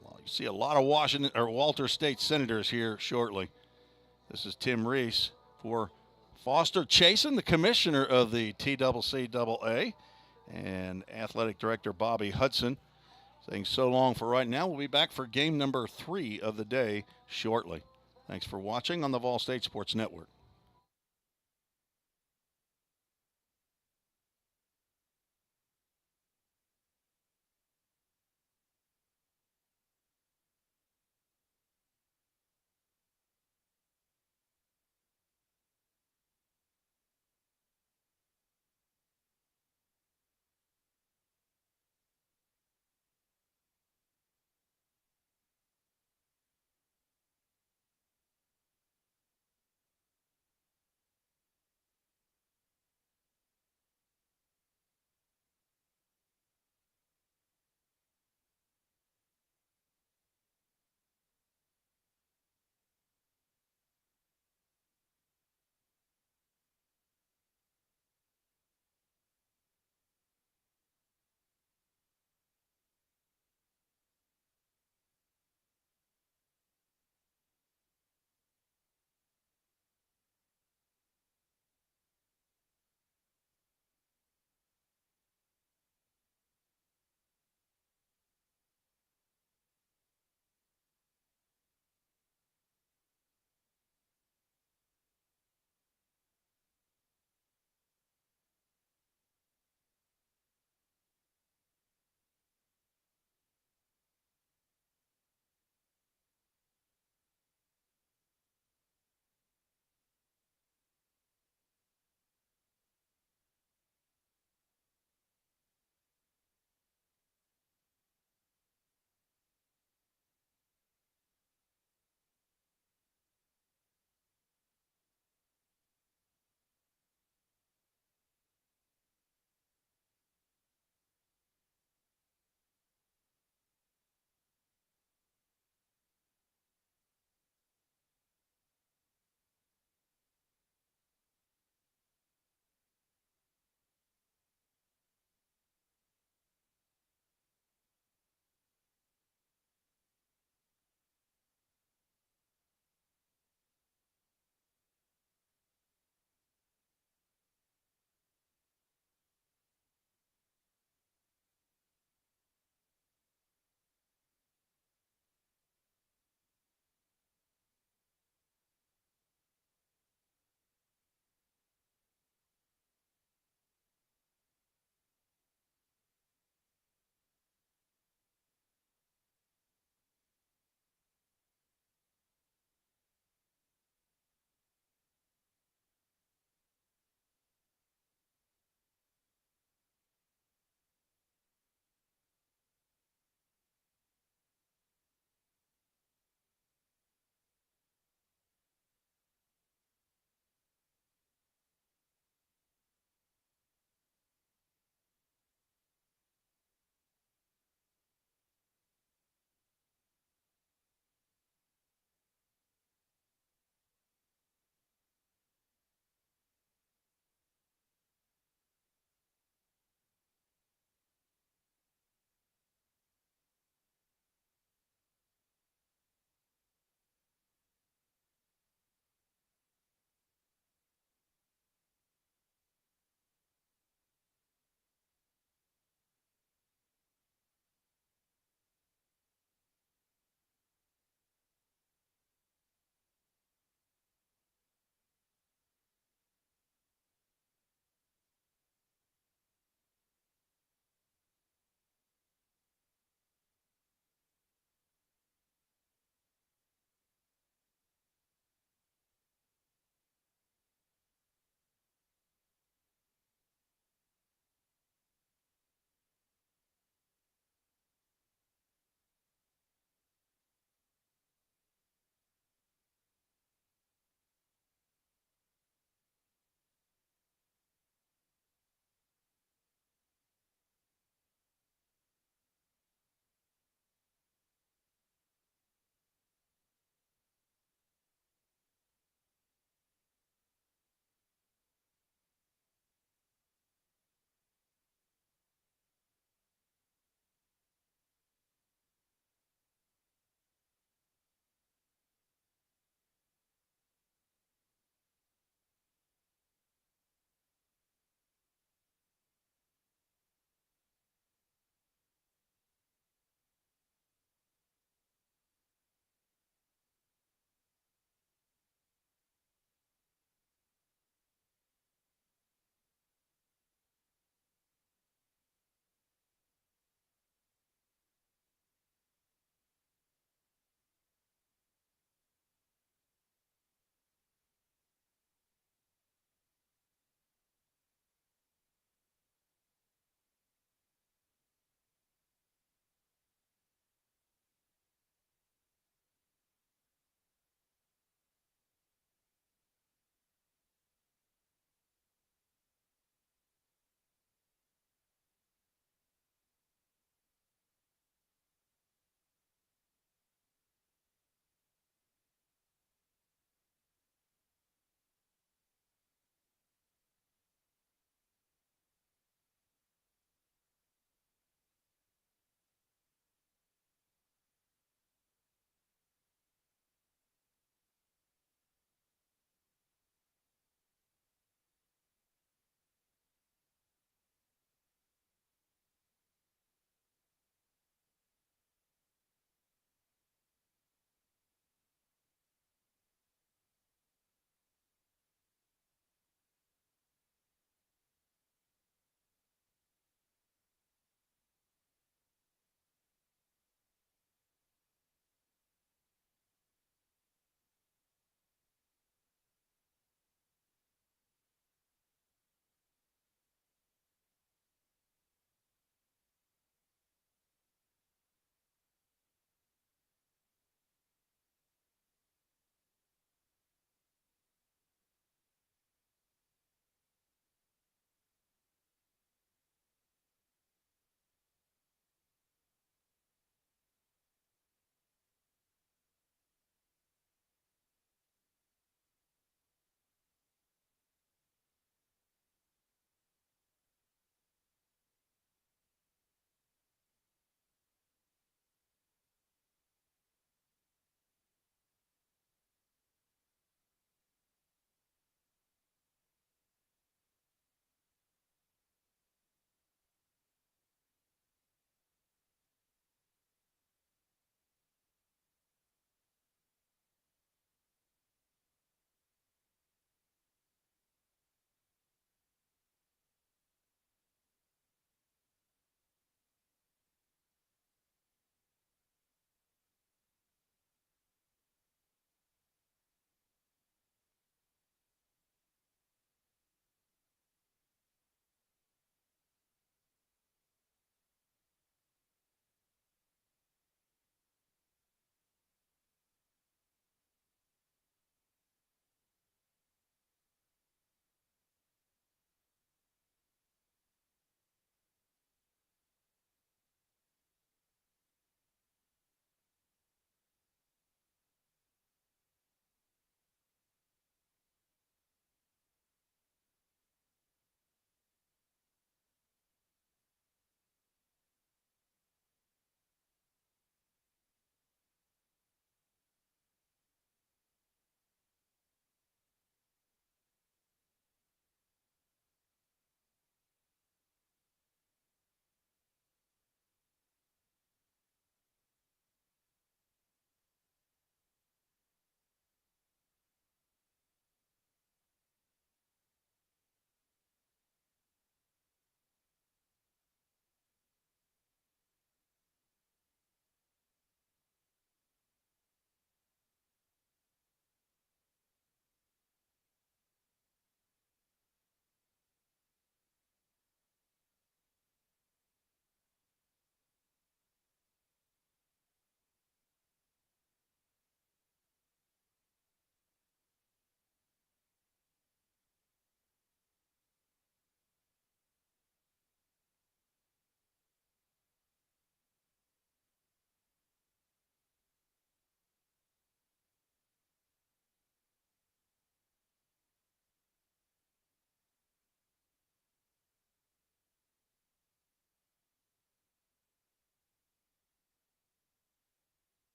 Well, you see a lot of Walter State Senators here shortly. This is Tim Reese for Foster Chasen, the commissioner of the TCCAA, and athletic director Bobby Hudson, saying so long for right now. We'll be back for game number 3 of the day shortly. Thanks for watching on the VolState Sports Network.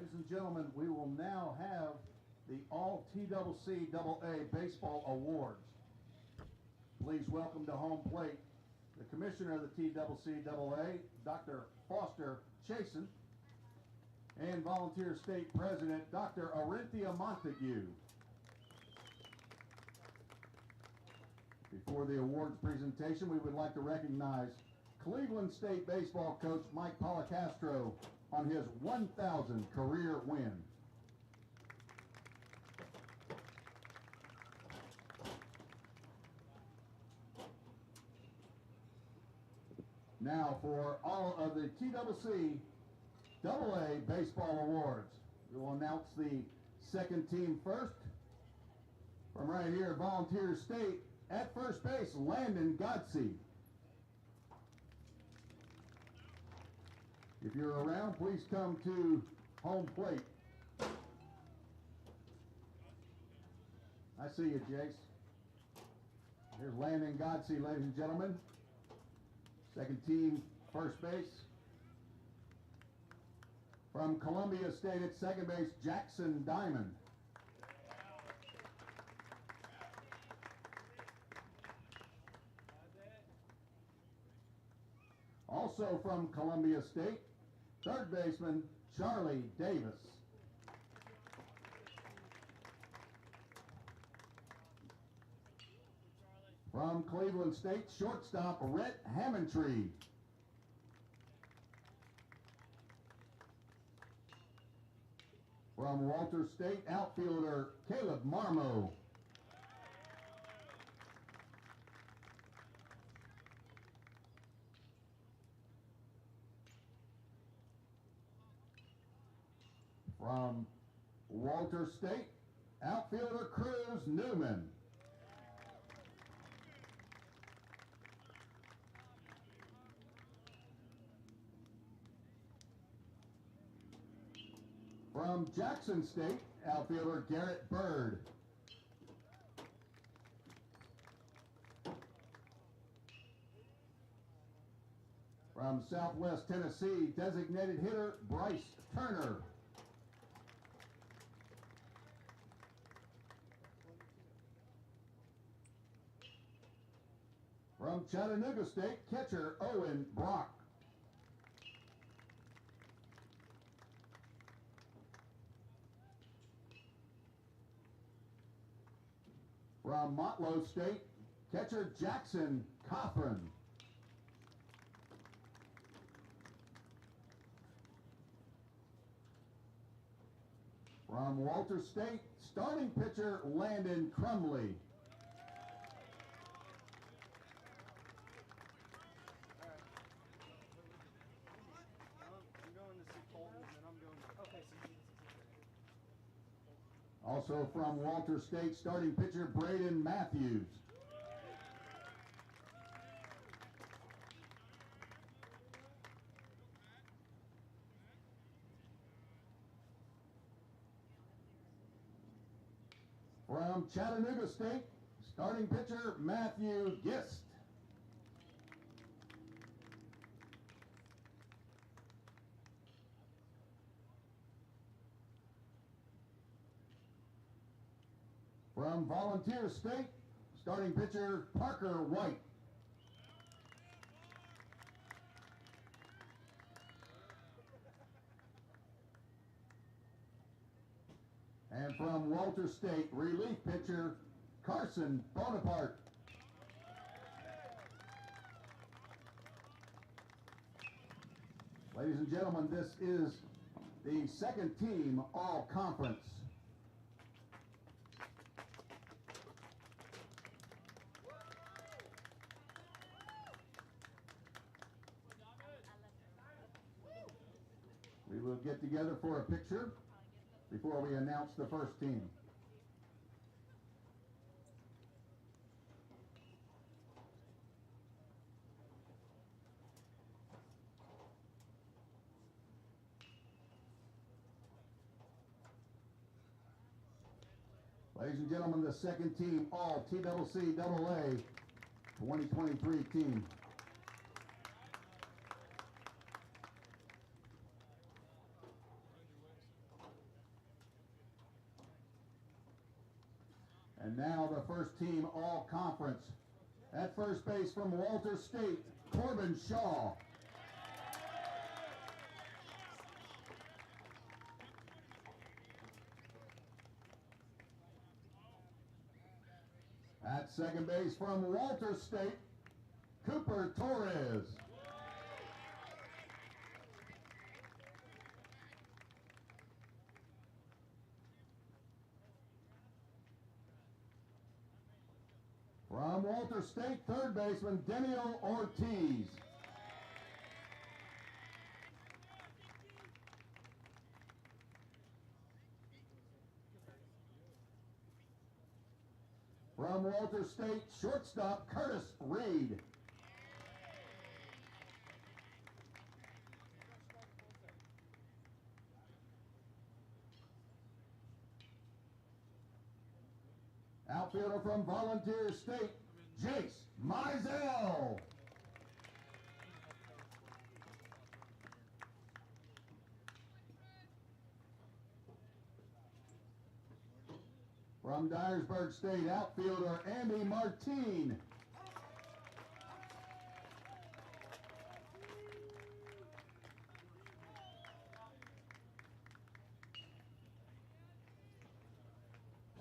Ladies and gentlemen, we will now have the All TCCAA Baseball Awards. Please welcome to home plate the Commissioner of the TCCAA, Dr. Foster Chasen, and Volunteer State President, Dr. Arinthia Montague. Before the awards presentation, we would like to recognize Cleveland State baseball coach Mike Policastro on his 1,000th career win. Now for all of the TCCAA baseball awards. We will announce the second team first. From right here at Volunteer State, at first base, Landon Godsey. If you're around, please come to home plate. I see you, Jace. Here's Landon Godsey, ladies and gentlemen. Second team, first base. From Columbia State at second base, Jackson Diamond. Also from Columbia State, third baseman, Charlie Davis. From Cleveland State, shortstop, Rhett Hammondtree. From Walter State, outfielder, Caleb Marmo. From Walter State, outfielder Cruz Newman. From Jackson State, outfielder Garrett Bird. From Southwest Tennessee, designated hitter Bryce Turner. From Chattanooga State, catcher Owen Brock. From Motlow State, catcher Jackson Coffin. From Walter State, starting pitcher Landon Crumley. Also from Walter State, starting pitcher Braden Matthews. From Chattanooga State, starting pitcher Matthew Gist. From Volunteer State, starting pitcher Parker White. And from Walter State, relief pitcher Carson Bonaparte. Ladies and gentlemen, this is the second team all-conference. We will get together for a picture before we announce the first team. Ladies and gentlemen, the second team, all TCCAA 2023 team. And now the first team all conference. At first base from Walter State, Corbin Shaw. At second base from Walter State, Cooper Torres. From Walter State, third baseman Daniel Ortiz. From Walter State, shortstop Curtis Reed. Outfielder from Volunteer State, Jace Mizell. From Dyersburg State, outfielder Andy Martine.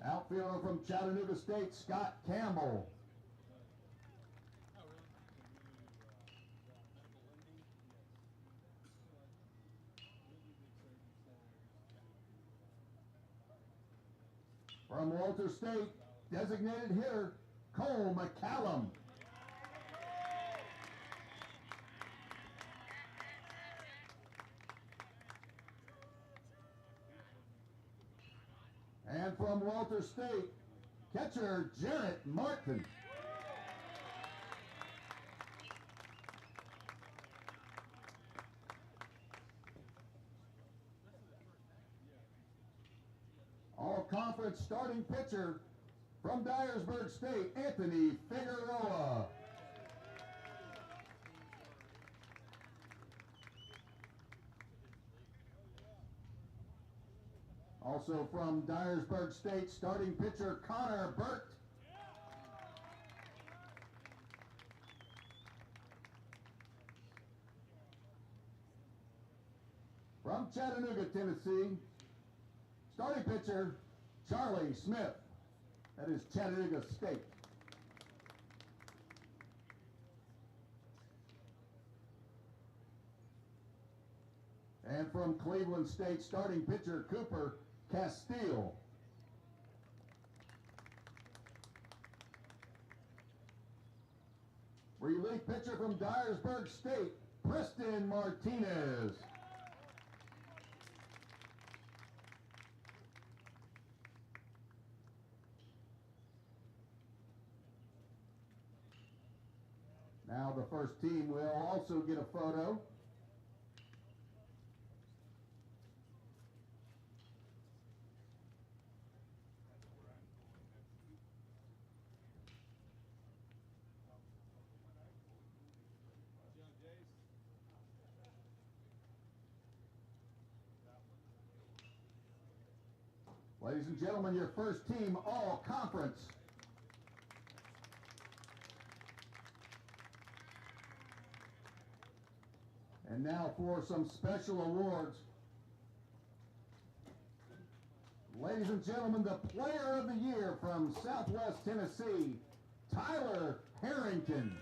Outfielder from Chattanooga State, Scott Campbell. From Walter State, designated hitter Cole McCallum. And from Walter State, catcher Jarrett Martin. All-conference starting pitcher from Dyersburg State, Anthony Figueroa. Also from Dyersburg State, starting pitcher Connor Burt. From Chattanooga, Tennessee, starting pitcher Charlie Smith. That is Chattanooga State. And from Cleveland State, starting pitcher Cooper Castile. Relief pitcher from Dyersburg State, Preston Martinez. Now the first team will also get a photo. Ladies and gentlemen, your first team all conference. And now for some special awards. Ladies and gentlemen, the Player of the Year from Southwest Tennessee, Tyler Harrington.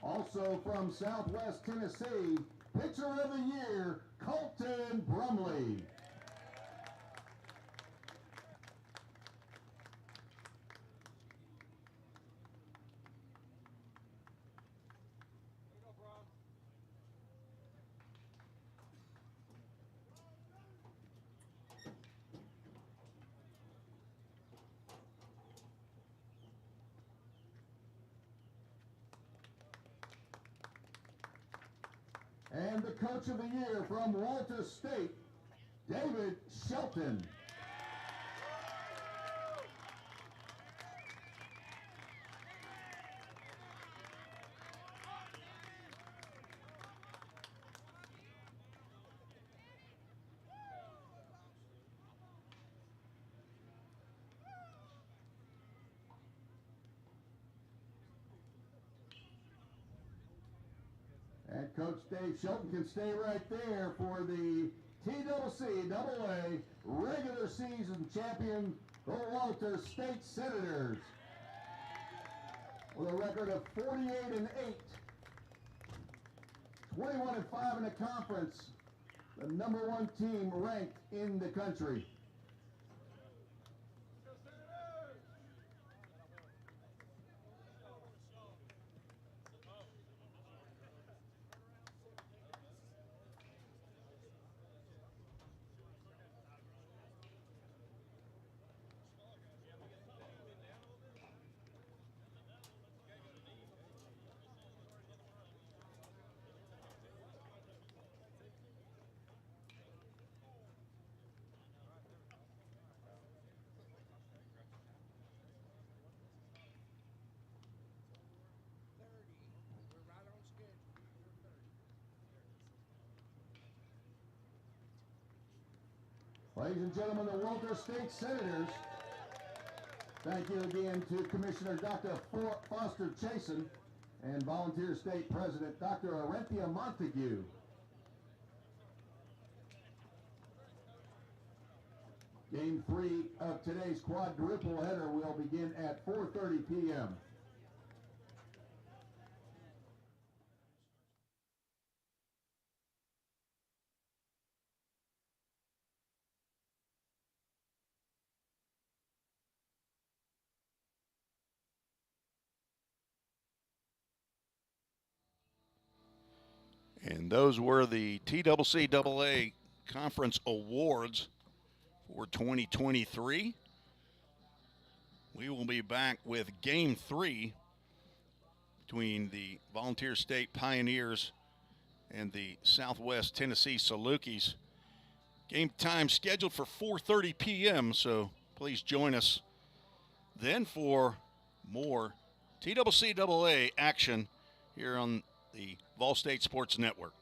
Also from Southwest Tennessee, Pitcher of the Year, Colton Brumley. Coach of the Year from Walter State, David Shelton. And Coach Dave Shelton can stay right there for the TCCAA regular season champion, the Walter State Senators, with a record of 48-8, 21-5 in the conference, the #1 team ranked in the country. Ladies and gentlemen, the Walter State Senators, thank you again to Commissioner Dr. Foster Chasen and Volunteer State President Dr. Arenthia Montague. Game 3 of today's quadruple header will begin at 4:30 p.m. And those were the TCCAA Conference Awards for 2023. We will be back with Game 3 between the Volunteer State Pioneers and the Southwest Tennessee Salukis. Game time scheduled for 4:30 p.m., so please join us then for more TCCAA action here on the VolState Sports Network.